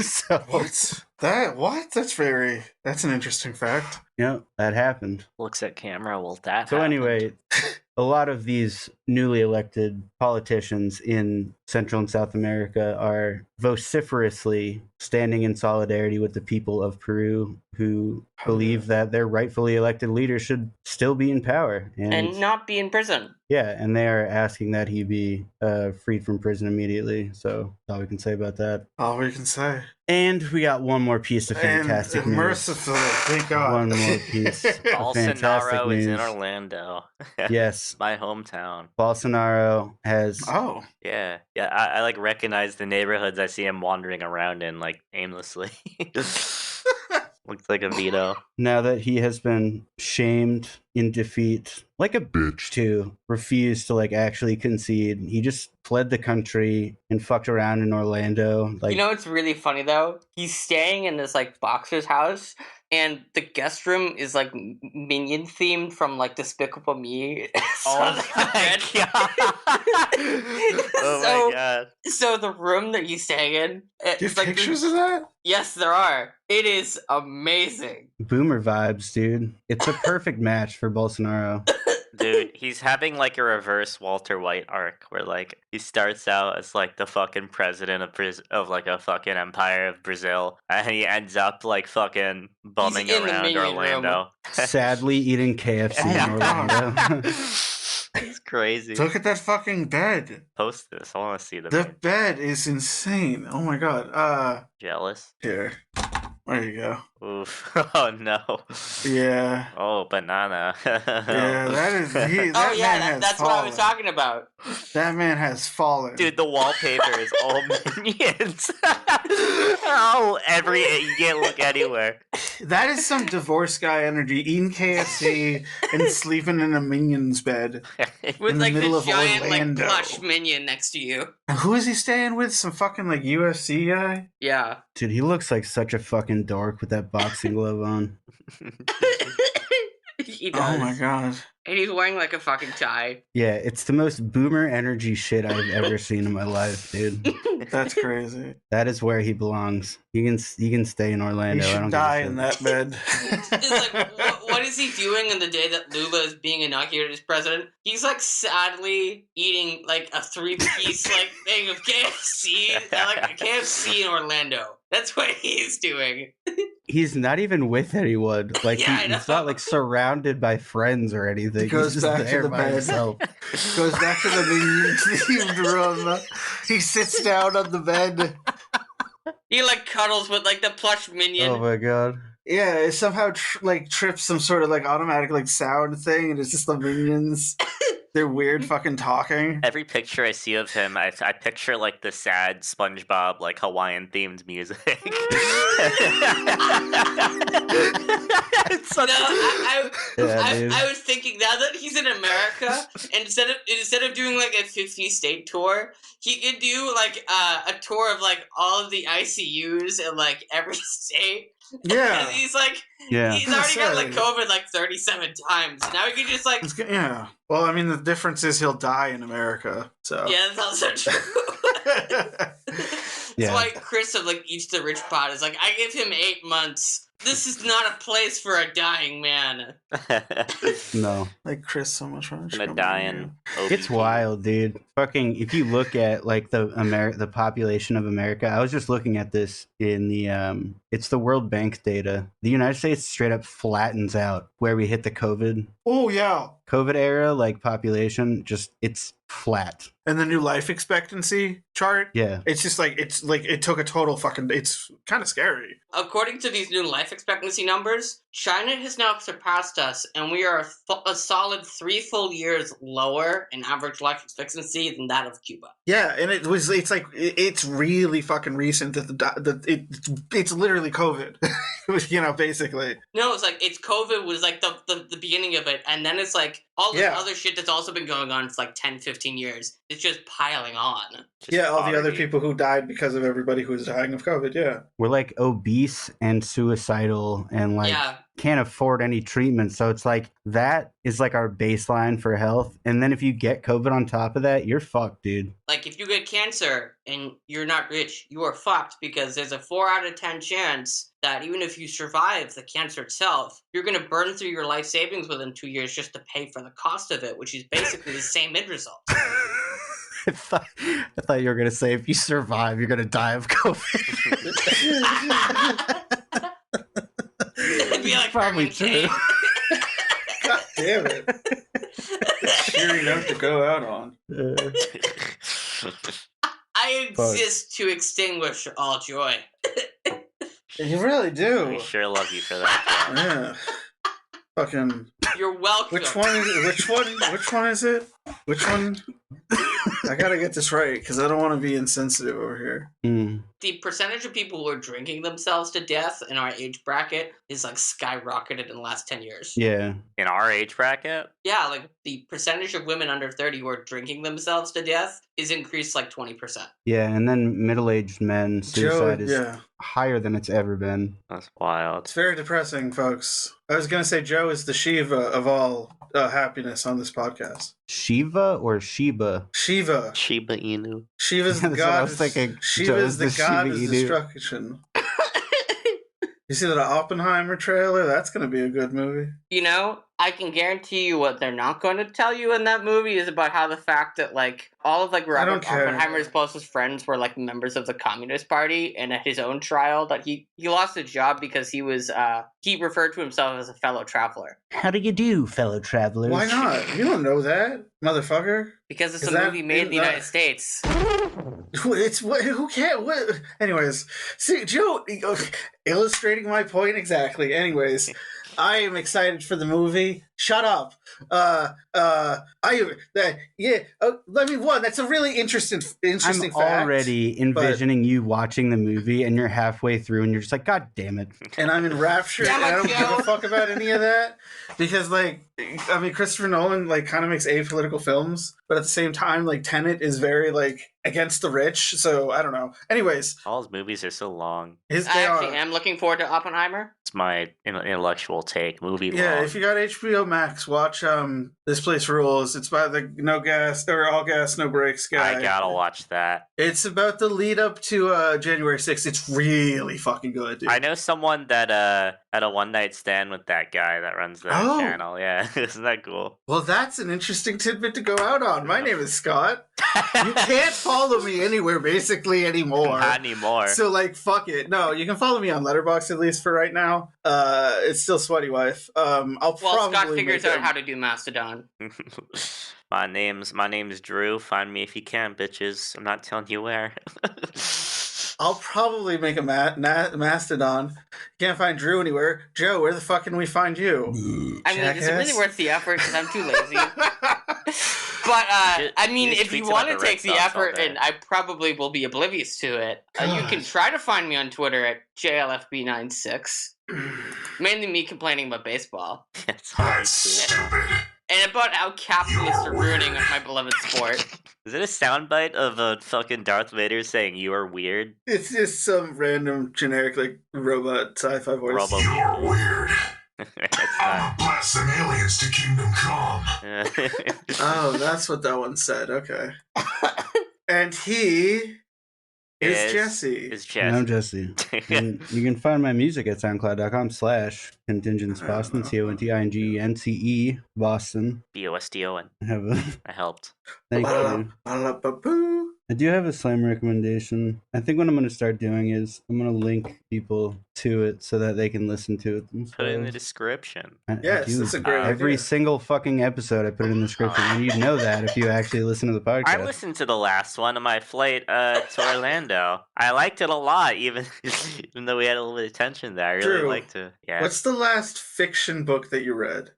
[SPEAKER 3] So,
[SPEAKER 1] What? That's an interesting fact.
[SPEAKER 3] yeah, that happened.
[SPEAKER 2] Looks at camera. Well, that.
[SPEAKER 3] So
[SPEAKER 2] happened.
[SPEAKER 3] anyway, a lot of these newly elected politicians in Central and South America are vociferously standing in solidarity with the people of Peru who believe that their rightfully elected leader should still be in power.
[SPEAKER 4] And not be in prison.
[SPEAKER 3] Yeah, and they are asking that he be freed from prison immediately. So that's all we can say about that.
[SPEAKER 1] All we can say.
[SPEAKER 3] And we got one more piece of fantastic
[SPEAKER 1] and
[SPEAKER 3] news.
[SPEAKER 1] mercifully, thank God.
[SPEAKER 3] One more piece of fantastic
[SPEAKER 2] Bolsonaro is in
[SPEAKER 3] news.
[SPEAKER 2] Orlando.
[SPEAKER 3] Yes,
[SPEAKER 2] My hometown.
[SPEAKER 3] Bolsonaro has...
[SPEAKER 1] Oh.
[SPEAKER 2] Yeah. I like recognize the neighborhoods I see him wandering around in like aimlessly. Looks like a veto.
[SPEAKER 3] Now that he has been shamed in defeat, like a bitch to refuse to like actually concede, he just fled the country and fucked around in Orlando. Like,
[SPEAKER 4] You know what's really funny though? He's staying in this like boxer's house, and the guest room is like minion themed from like Despicable Me.
[SPEAKER 2] Oh my god. Oh my god.
[SPEAKER 4] So the room that he's staying in,
[SPEAKER 1] Do you
[SPEAKER 4] it's
[SPEAKER 1] have pictures of that?
[SPEAKER 4] Yes, there are. It is amazing.
[SPEAKER 3] boomer vibes, dude. It's a perfect match for Bolsonaro.
[SPEAKER 2] Dude, he's having like a reverse Walter White arc where like he starts out as like the fucking president of like a fucking empire of Brazil, and he ends up like fucking bumming
[SPEAKER 4] in the
[SPEAKER 2] around
[SPEAKER 4] minion room.
[SPEAKER 2] Orlando.
[SPEAKER 3] Sadly eating KFC in Orlando.
[SPEAKER 2] It's crazy.
[SPEAKER 1] Look at that fucking bed.
[SPEAKER 2] Post this. I want to see the
[SPEAKER 1] The bed is insane. Oh my god.
[SPEAKER 2] Jealous.
[SPEAKER 1] Here. There you go.
[SPEAKER 2] Oof. Oh no.
[SPEAKER 1] Yeah.
[SPEAKER 2] Oh, banana.
[SPEAKER 1] Yeah, that is. That
[SPEAKER 4] Oh yeah,
[SPEAKER 1] man has
[SPEAKER 4] that's
[SPEAKER 1] fallen.
[SPEAKER 4] what I was talking about.
[SPEAKER 1] That man has fallen.
[SPEAKER 2] Dude, the wallpaper is all minions. Oh, you can't look anywhere.
[SPEAKER 1] That is some divorce guy energy. Eating KFC and sleeping in a minion's bed.
[SPEAKER 4] With
[SPEAKER 1] In the
[SPEAKER 4] like
[SPEAKER 1] middle
[SPEAKER 4] the
[SPEAKER 1] of
[SPEAKER 4] giant like
[SPEAKER 1] Orlando.
[SPEAKER 4] plush minion next to you.
[SPEAKER 1] And who is he staying with? Some fucking like UFC guy?
[SPEAKER 4] Yeah.
[SPEAKER 3] Dude, he looks like such a fucking dork with that boxing glove on.
[SPEAKER 4] He does.
[SPEAKER 1] Oh my god.
[SPEAKER 4] And he's wearing like a fucking tie.
[SPEAKER 3] Yeah, it's the most boomer energy shit I've ever seen in my life, dude.
[SPEAKER 1] That's crazy.
[SPEAKER 3] That is where he belongs. He can stay in
[SPEAKER 1] He
[SPEAKER 3] Orlando. I
[SPEAKER 1] should
[SPEAKER 3] don't
[SPEAKER 1] die
[SPEAKER 3] give a
[SPEAKER 1] in
[SPEAKER 3] shit.
[SPEAKER 1] that bed.
[SPEAKER 4] It's like, what is he doing on the day that Lula is being inaugurated as president? He's like sadly eating like a 3-piece like thing of KFC, like a KFC in Orlando. That's what he's doing.
[SPEAKER 3] He's not even with anyone. Like
[SPEAKER 4] Yeah, I
[SPEAKER 3] he's
[SPEAKER 4] know.
[SPEAKER 3] not like surrounded by friends or anything.
[SPEAKER 1] He goes
[SPEAKER 3] he's just
[SPEAKER 1] back to
[SPEAKER 3] there
[SPEAKER 1] the
[SPEAKER 3] by
[SPEAKER 1] bed.
[SPEAKER 3] himself.
[SPEAKER 1] Goes back to the minion themed room. He sits down on the bed.
[SPEAKER 4] He like cuddles with like the plush minion.
[SPEAKER 3] Oh my god.
[SPEAKER 1] Yeah, it somehow trips some sort of like automatic like sound thing, and it's just the minions. They're weird fucking talking.
[SPEAKER 2] Every picture I see of him, I picture like the sad SpongeBob, like Hawaiian themed music. It's such
[SPEAKER 4] I was thinking now that he's in America, instead of doing like a 50-state tour, he could do like a tour of like all of the ICUs in like every state.
[SPEAKER 1] Yeah.
[SPEAKER 4] And he's like,
[SPEAKER 3] Yeah.
[SPEAKER 4] he's already got like
[SPEAKER 1] Sorry.
[SPEAKER 4] COVID like 37 times. Now he can just like,
[SPEAKER 1] Yeah. Well, I mean, the difference is he'll die in America. So.
[SPEAKER 4] yeah, that's also true. That's
[SPEAKER 3] Yeah.
[SPEAKER 4] why Chris of like Each the Rich Pod is like, I give him 8 months. This is not a place for a dying man.
[SPEAKER 3] No.
[SPEAKER 1] Like Chris so much fun.
[SPEAKER 2] I'm a dying.
[SPEAKER 3] It's wild, dude. Fucking, if you look at like the population of America, I was just looking at this in the it's the World Bank data. The United States straight up flattens out where we hit the COVID
[SPEAKER 1] Oh yeah.
[SPEAKER 3] era, like population, just it's flat.
[SPEAKER 1] And the new life expectancy chart.
[SPEAKER 3] Yeah.
[SPEAKER 1] It's just like it took a total fucking. It's kind of scary.
[SPEAKER 4] According to these new life expectancy numbers, China has now surpassed us, and we are a solid 3 full years lower in average life expectancy than that of Cuba.
[SPEAKER 1] Yeah, and it's like it's really fucking recent that it's literally COVID. You know, basically.
[SPEAKER 4] No, it's COVID was like the beginning of it, and then it's like all this
[SPEAKER 1] Yeah.
[SPEAKER 4] other shit that's also been going on for like 10, 15 years. It's just piling on.
[SPEAKER 1] Yeah, all the other people who died because of everybody who was dying of COVID. Yeah.
[SPEAKER 3] We're like obese and suicidal and like
[SPEAKER 4] Yeah.
[SPEAKER 3] can't afford any treatment. So it's like that is like our baseline for health. And then if you get COVID on top of that, you're fucked, dude.
[SPEAKER 4] Like, if you get cancer and you're not rich, you are fucked because there's a 4 out of 10 chance that even if you survive the cancer itself, you're going to burn through your life savings within 2 years just to pay for the cost of it, which is basically the same end result.
[SPEAKER 3] I thought you were gonna say if you survive, you're gonna die of COVID.
[SPEAKER 4] It'd be like
[SPEAKER 3] Probably
[SPEAKER 4] Herman Cain.
[SPEAKER 1] God damn it. Cheery note to go out on.
[SPEAKER 4] I exist to extinguish all joy.
[SPEAKER 1] You really do.
[SPEAKER 2] We sure love you for that. John.
[SPEAKER 1] Yeah. Fucking.
[SPEAKER 4] You're welcome.
[SPEAKER 1] Which one is it? Which one is it? Which one? I gotta get this right because I don't want to be insensitive over here.
[SPEAKER 4] The percentage of people who are drinking themselves to death in our age bracket is like skyrocketed in the last 10 years.
[SPEAKER 3] Yeah.
[SPEAKER 2] In our age bracket?
[SPEAKER 4] Yeah, like the percentage of women under 30 who are drinking themselves to death is increased like 20%.
[SPEAKER 3] Yeah, and then middle-aged men suicide is
[SPEAKER 1] yeah.
[SPEAKER 3] higher than it's ever been.
[SPEAKER 2] That's wild.
[SPEAKER 1] It's very depressing, folks. I was gonna say Joe is the Shiva of all happiness on this podcast.
[SPEAKER 3] Shiva or Shiba?
[SPEAKER 1] Shiva.
[SPEAKER 2] Shiba Inu.
[SPEAKER 1] Shiva's the
[SPEAKER 3] That's what I
[SPEAKER 1] god.
[SPEAKER 3] was thinking.
[SPEAKER 1] Shiva
[SPEAKER 3] Joe
[SPEAKER 1] is the god
[SPEAKER 3] Shiba
[SPEAKER 1] of
[SPEAKER 3] Inu.
[SPEAKER 1] destruction. You see that Oppenheimer trailer? That's gonna be a good movie.
[SPEAKER 4] You know, I can guarantee you what they're not going to tell you in that movie is about how the fact that, like, all of, like,
[SPEAKER 1] don't
[SPEAKER 4] Robert
[SPEAKER 1] care.
[SPEAKER 4] Oppenheimer's closest friends were, like, members of the Communist Party, and at his own trial that he lost his job because he was, he referred to himself as a fellow traveler.
[SPEAKER 3] How do you do, fellow travelers?
[SPEAKER 1] Why not? You don't know that, motherfucker.
[SPEAKER 4] Because it's
[SPEAKER 1] Is
[SPEAKER 4] a
[SPEAKER 1] that
[SPEAKER 4] movie made in the
[SPEAKER 1] in the-
[SPEAKER 4] United States.
[SPEAKER 1] It's what? Who can't? What? Anyways, see, Joe, illustrating my point exactly. Anyways, I am excited for the movie. Shut up. Let me one. That's a really interesting
[SPEAKER 3] I'm
[SPEAKER 1] fact.
[SPEAKER 3] already envisioning you watching the movie, and you're halfway through, and you're just like, God damn it.
[SPEAKER 1] And I'm enraptured,
[SPEAKER 4] Damn
[SPEAKER 1] and
[SPEAKER 4] it,
[SPEAKER 1] I don't give
[SPEAKER 4] Joe.
[SPEAKER 1] a fuck about any of that because, like, I mean, Christopher Nolan like kind of makes apolitical films, but at the same time, like, Tenet is very like against the rich. So I don't know. Anyways,
[SPEAKER 2] All his movies are so long.
[SPEAKER 4] I actually am looking forward to Oppenheimer.
[SPEAKER 2] It's my intellectual take. Movie
[SPEAKER 1] Yeah,
[SPEAKER 2] long.
[SPEAKER 1] if you got HBO Max, watch This Place Rules. It's by the No Gas or All Gas No Breaks guy.
[SPEAKER 2] I gotta watch that.
[SPEAKER 1] It's about the lead up to January 6th. It's really fucking good, dude.
[SPEAKER 2] I know someone that had a one night stand with that guy that runs that
[SPEAKER 1] Oh.
[SPEAKER 2] channel. Yeah, isn't that cool?
[SPEAKER 1] Well, that's an interesting tidbit to go out on. My name is Scott. You can't follow me anywhere basically anymore.
[SPEAKER 2] Not anymore.
[SPEAKER 1] So, like, fuck it. No, you can follow me on Letterboxd at least for right now. It's still Sweaty Wife. I'll
[SPEAKER 4] Well,
[SPEAKER 1] probably
[SPEAKER 4] Scott figures
[SPEAKER 1] make
[SPEAKER 4] out
[SPEAKER 1] a-
[SPEAKER 4] how to do Mastodon.
[SPEAKER 2] my name's Drew. Find me if you can, bitches. I'm not telling you where.
[SPEAKER 1] I'll probably make a Mastodon. Can't find Drew anywhere. Joe, where the fuck can we find you?
[SPEAKER 4] I mean, is it really
[SPEAKER 1] Jackass.
[SPEAKER 4] worth the effort? Because I'm too lazy. But, I mean,
[SPEAKER 2] He just
[SPEAKER 4] if you
[SPEAKER 2] tweets
[SPEAKER 4] want
[SPEAKER 2] about
[SPEAKER 4] to
[SPEAKER 2] the
[SPEAKER 4] take
[SPEAKER 2] Red
[SPEAKER 4] the
[SPEAKER 2] Sox all
[SPEAKER 4] effort,
[SPEAKER 2] day.
[SPEAKER 4] and I probably will be oblivious to it, you can try to find me on Twitter at JLFB96. Mainly me complaining about baseball.
[SPEAKER 2] It's hard
[SPEAKER 5] That's
[SPEAKER 2] to-
[SPEAKER 5] stupid.
[SPEAKER 4] And about how capitalists are ruining my beloved sport.
[SPEAKER 2] Is it a soundbite of a fucking Darth Vader saying you are weird?
[SPEAKER 1] It's just some random generic, like, robot sci-fi voice.
[SPEAKER 2] Robo
[SPEAKER 5] You're weird.
[SPEAKER 2] It's
[SPEAKER 5] I'll blast some aliens to Kingdom Come.
[SPEAKER 2] not.
[SPEAKER 1] Oh, that's what that one said. Okay. And he is Jesse.
[SPEAKER 2] It's
[SPEAKER 3] And I'm
[SPEAKER 2] Jesse.
[SPEAKER 3] Jesse. And you can find my music at soundcloud.com/Contingence Boston, CONTINGENCE Boston.
[SPEAKER 2] BOSDON.
[SPEAKER 3] I have a
[SPEAKER 2] I helped.
[SPEAKER 3] thank you.
[SPEAKER 1] Ba-da-ba-boo.
[SPEAKER 3] I do have a slam recommendation. I think what I'm going to start doing is I'm going to link people to it so that they can listen to it themselves.
[SPEAKER 2] Put it in the description.
[SPEAKER 3] I
[SPEAKER 1] Yes,
[SPEAKER 3] do.
[SPEAKER 1] that's a great
[SPEAKER 3] Every
[SPEAKER 1] idea.
[SPEAKER 3] single fucking episode I put it in the description. And you'd know that if you actually listen to the podcast.
[SPEAKER 2] I listened to the last one on my flight to Orlando. I liked it a lot, even though we had a little bit of tension there. I really
[SPEAKER 1] Drew,
[SPEAKER 2] liked it. Yeah.
[SPEAKER 1] What's the last fiction book that you read?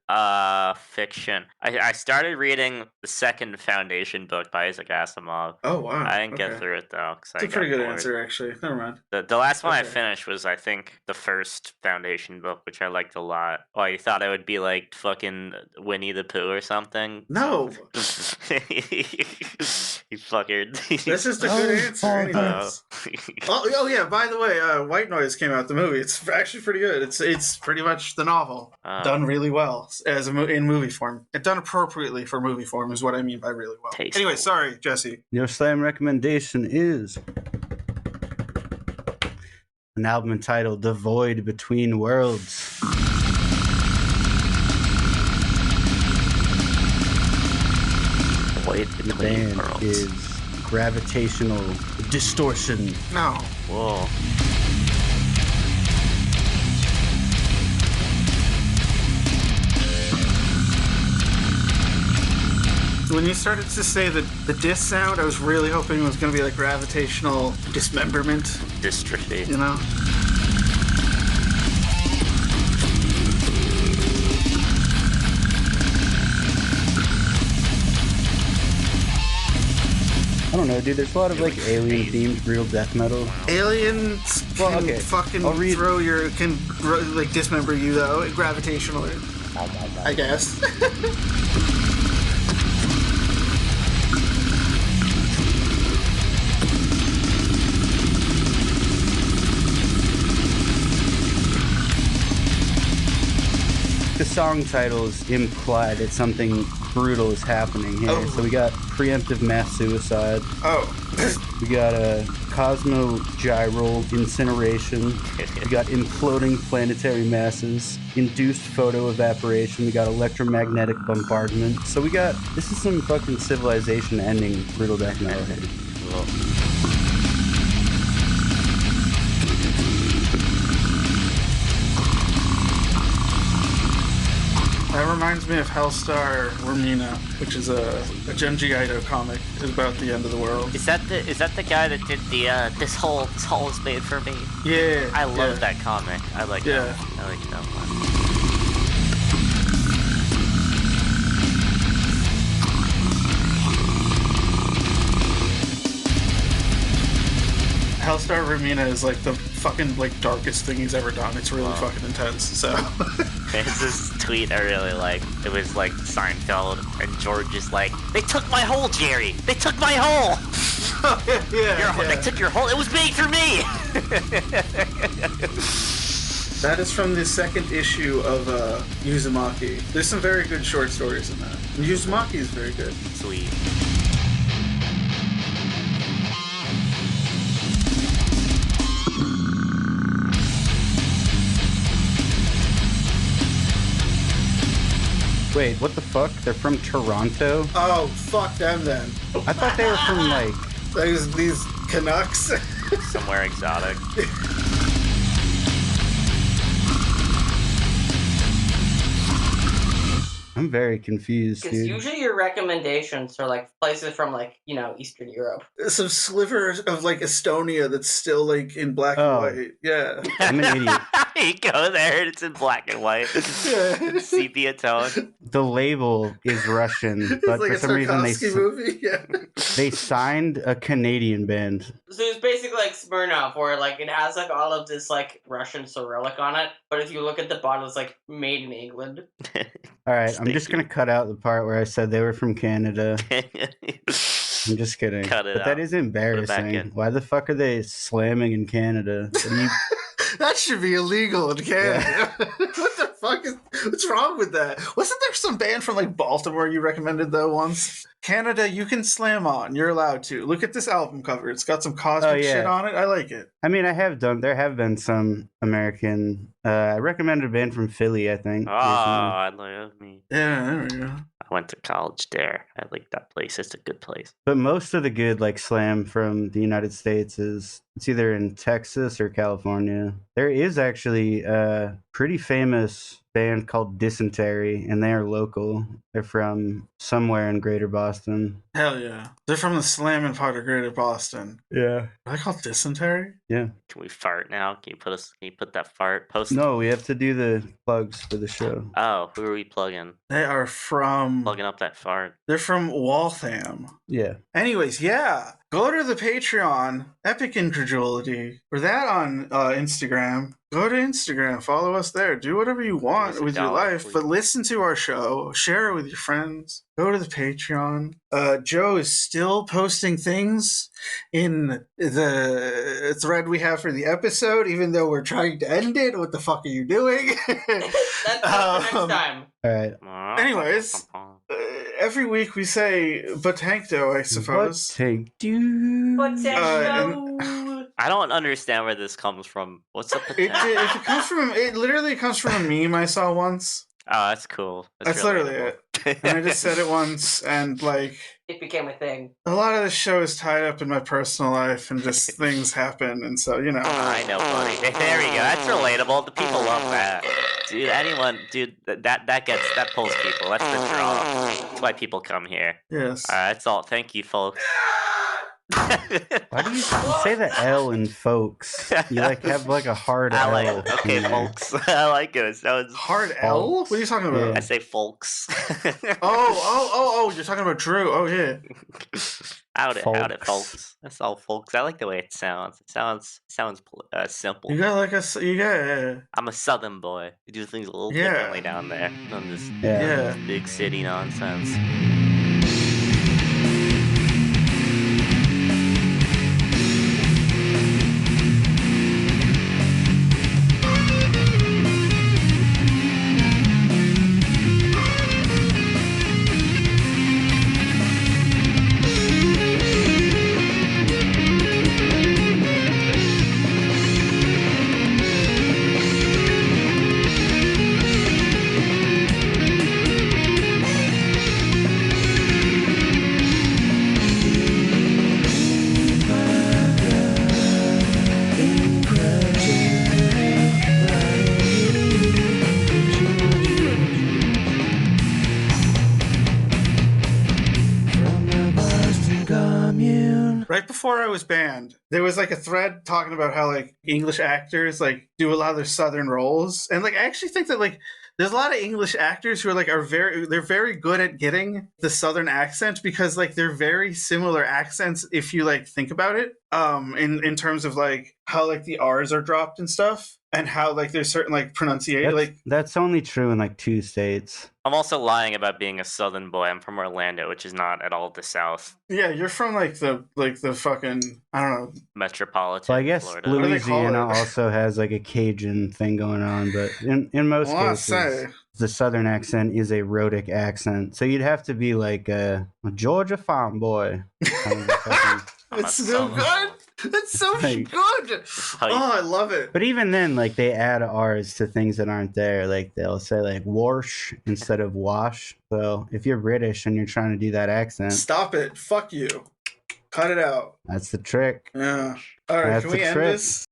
[SPEAKER 2] Fiction. I started reading the second Foundation book by Isaac Asimov.
[SPEAKER 1] Oh, wow.
[SPEAKER 2] I didn't get
[SPEAKER 1] Okay.
[SPEAKER 2] through it though.
[SPEAKER 1] It's a pretty good answer, actually. Never mind.
[SPEAKER 2] The last one I
[SPEAKER 1] Okay.
[SPEAKER 2] finished was, I think, the first Foundation book, which I liked a lot. Oh, you thought it would be like fucking Winnie the Pooh or something?
[SPEAKER 1] No.
[SPEAKER 2] You fucker.
[SPEAKER 1] That's just a good answer. Anyways. Oh, yeah, by the way, White Noise came out, the movie. It's actually pretty good. It's pretty much the novel. Done really well as in movie form. It done appropriately for movie form is what I mean by really well.
[SPEAKER 2] Tasteful.
[SPEAKER 1] Anyway, sorry, Jesse.
[SPEAKER 3] Your slam recommendation is an album entitled The Void Between Worlds.
[SPEAKER 2] Void
[SPEAKER 3] The
[SPEAKER 2] between
[SPEAKER 3] band
[SPEAKER 2] worlds.
[SPEAKER 3] is Gravitational Distortion.
[SPEAKER 1] No.
[SPEAKER 2] Whoa.
[SPEAKER 1] When you started to say the diss sound, I was really hoping it was going to be like gravitational dismemberment,
[SPEAKER 2] Dystrophy.
[SPEAKER 1] you know?
[SPEAKER 3] I don't know, dude. There's a lot of like alien themed real death metal.
[SPEAKER 1] Aliens
[SPEAKER 3] Well,
[SPEAKER 1] can
[SPEAKER 3] okay,
[SPEAKER 1] fucking
[SPEAKER 3] I'll read-
[SPEAKER 1] like dismember you though, gravitational, I guess.
[SPEAKER 3] The song titles imply that something brutal is happening here.
[SPEAKER 1] Oh.
[SPEAKER 3] So we got preemptive mass suicide.
[SPEAKER 1] Oh,
[SPEAKER 3] We got a cosmogyral incineration. We got imploding planetary masses, induced photo evaporation. We got electromagnetic bombardment. So this is some fucking civilization ending brutal death metal here.
[SPEAKER 2] Cool.
[SPEAKER 1] That reminds me of Hellstar Romina, which is a Genji Ito comic about the end of the world.
[SPEAKER 2] Is that the guy that did the this whole is made for me?
[SPEAKER 1] Yeah.
[SPEAKER 2] I love that comic. I like that. I like that one.
[SPEAKER 1] Hellstar Romina is like the fucking like darkest thing he's ever done. It's really fucking intense. So
[SPEAKER 2] there's this tweet I really like. It was like Seinfeld, and George is like, "They took my hole, Jerry. They took my hole. They took your hole. It was made for me."
[SPEAKER 1] That is from the second issue of Uzumaki. There's some very good short stories in that. And Uzumaki is very good.
[SPEAKER 2] Sweet.
[SPEAKER 3] Wait, what the fuck? They're from Toronto?
[SPEAKER 1] Oh, fuck them then.
[SPEAKER 3] I thought they were from, like...
[SPEAKER 1] These Canucks.
[SPEAKER 2] Somewhere exotic.
[SPEAKER 3] I'm very confused,
[SPEAKER 4] Because
[SPEAKER 3] dude.
[SPEAKER 4] usually your recommendations are like places from like, you know, Eastern Europe.
[SPEAKER 1] Some slivers of like Estonia that's still like in black and white. Yeah.
[SPEAKER 3] I'm an idiot.
[SPEAKER 2] You go there and it's in black and white. Sepia tone.
[SPEAKER 3] The label is Russian,
[SPEAKER 1] It's
[SPEAKER 3] but
[SPEAKER 1] like
[SPEAKER 3] for
[SPEAKER 1] a
[SPEAKER 3] some reason
[SPEAKER 1] Tarkovsky movie. Yeah.
[SPEAKER 3] they signed a Canadian band.
[SPEAKER 4] So it's basically like Smirnoff, where like it has like all of this like Russian Cyrillic on it, but if you look at the bottle, it's like made in England.
[SPEAKER 3] All right, I'm just going to cut out the part where I said they were from Canada. I'm just kidding.
[SPEAKER 2] Cut it
[SPEAKER 3] but that
[SPEAKER 2] out.
[SPEAKER 3] is
[SPEAKER 2] Put it
[SPEAKER 3] embarrassing.
[SPEAKER 2] back in.
[SPEAKER 3] Why the fuck are they slamming in Canada? What do you...
[SPEAKER 1] That should be illegal in Canada. What the fuck what's wrong with that? Wasn't there some band from like Baltimore you recommended though once? Canada, you can slam on. You're allowed to. Look at this album cover. It's got some cosmic shit on it. I like it.
[SPEAKER 3] I mean, there have been some American. I recommended a band from Philly, I think.
[SPEAKER 2] Oh, I love me.
[SPEAKER 1] Yeah, there we go.
[SPEAKER 2] I went to college there. I like that place. It's a good place.
[SPEAKER 3] But most of the good like slam from the United States it's either in Texas or California. There is actually a pretty famous band called Dysentery, and they are local. They're from somewhere in Greater Boston.
[SPEAKER 1] Hell yeah. They're from the slamming part of Greater Boston.
[SPEAKER 3] Yeah.
[SPEAKER 1] Are they called Dysentery?
[SPEAKER 3] Yeah.
[SPEAKER 2] Can we fart now? Can you put that fart post?
[SPEAKER 3] No, we have to do the plugs for the show.
[SPEAKER 2] Oh, who are we plugging?
[SPEAKER 1] They are from...
[SPEAKER 2] Plugging up that fart.
[SPEAKER 1] They're from Waltham.
[SPEAKER 3] Yeah.
[SPEAKER 1] Anyways, yeah. Go to the Patreon, Epic Incredulity, or that on Instagram. Go to Instagram, follow us there. Do whatever you want with your life, but listen to our show, share it with your friends. Go to the Patreon. Joe is still posting things in the thread we have for the episode, even though we're trying to end it. What the fuck are you doing?
[SPEAKER 4] That's for next time.
[SPEAKER 3] All right.
[SPEAKER 1] Anyways, every week we say Botankdo, I suppose.
[SPEAKER 2] I don't understand where this comes from. What's up with
[SPEAKER 1] It
[SPEAKER 2] that?
[SPEAKER 1] it literally comes from a meme I saw once.
[SPEAKER 2] Oh, that's cool.
[SPEAKER 1] That's literally it. And I just said it once, and like
[SPEAKER 4] It became a thing.
[SPEAKER 1] a lot of the show is tied up in my personal life, and just things happen, and so you know.
[SPEAKER 2] I know, buddy. There we go. That's relatable. The people love that. Dude, that pulls people. That's the draw. That's why people come here.
[SPEAKER 1] Yes.
[SPEAKER 2] That's all. Thank you, folks.
[SPEAKER 3] Why do you say the L in folks? You like have like a hard L.
[SPEAKER 2] Okay,
[SPEAKER 3] in there.
[SPEAKER 2] folks. I like it. It sounds
[SPEAKER 1] Hard L? What are you talking about?
[SPEAKER 2] I say folks.
[SPEAKER 1] Oh! You're talking about Drew. Oh yeah.
[SPEAKER 2] Howdy, folks. That's all, folks. I like the way it sounds. It sounds simple.
[SPEAKER 1] You got like a
[SPEAKER 2] I'm a southern boy. We do things a little differently down there than this big city nonsense.
[SPEAKER 1] before I was banned, there was like a thread talking about how like English actors like do a lot of their Southern roles, and like I actually think that like there's a lot of English actors who are like they're very good at getting the Southern accent because like they're very similar accents if you like think about it. In terms of like how like the R's are dropped and stuff, and how like there's certain like pronunciation.
[SPEAKER 3] That's only true in like 2 states.
[SPEAKER 2] I'm also lying about being a Southern boy. I'm from Orlando, which is not at all the South.
[SPEAKER 1] Yeah, you're from like the fucking I don't know.
[SPEAKER 2] Metropolitan.
[SPEAKER 3] Well, I guess
[SPEAKER 2] Florida.
[SPEAKER 1] What do they call
[SPEAKER 3] Louisiana
[SPEAKER 1] it?
[SPEAKER 3] also has like a Cajun thing going on, but in most
[SPEAKER 1] Well, I
[SPEAKER 3] cases,
[SPEAKER 1] say.
[SPEAKER 3] the Southern accent is a rhotic accent. So you'd have to be like a Georgia farm boy. Kind of fucking-
[SPEAKER 2] I'm
[SPEAKER 1] It's
[SPEAKER 2] a
[SPEAKER 1] so
[SPEAKER 2] Southern
[SPEAKER 1] good. It's so
[SPEAKER 3] Like-
[SPEAKER 1] good. Oh, I love it.
[SPEAKER 3] But even then, like they add R's to things that aren't there. Like they'll say like wash instead of wash. So if you're British and you're trying to do that accent,
[SPEAKER 1] Stop it. Fuck you. Cut it out.
[SPEAKER 3] that's the trick.
[SPEAKER 1] Yeah. All right,
[SPEAKER 3] That's
[SPEAKER 1] can we
[SPEAKER 3] a
[SPEAKER 1] end
[SPEAKER 3] trick.
[SPEAKER 1] this?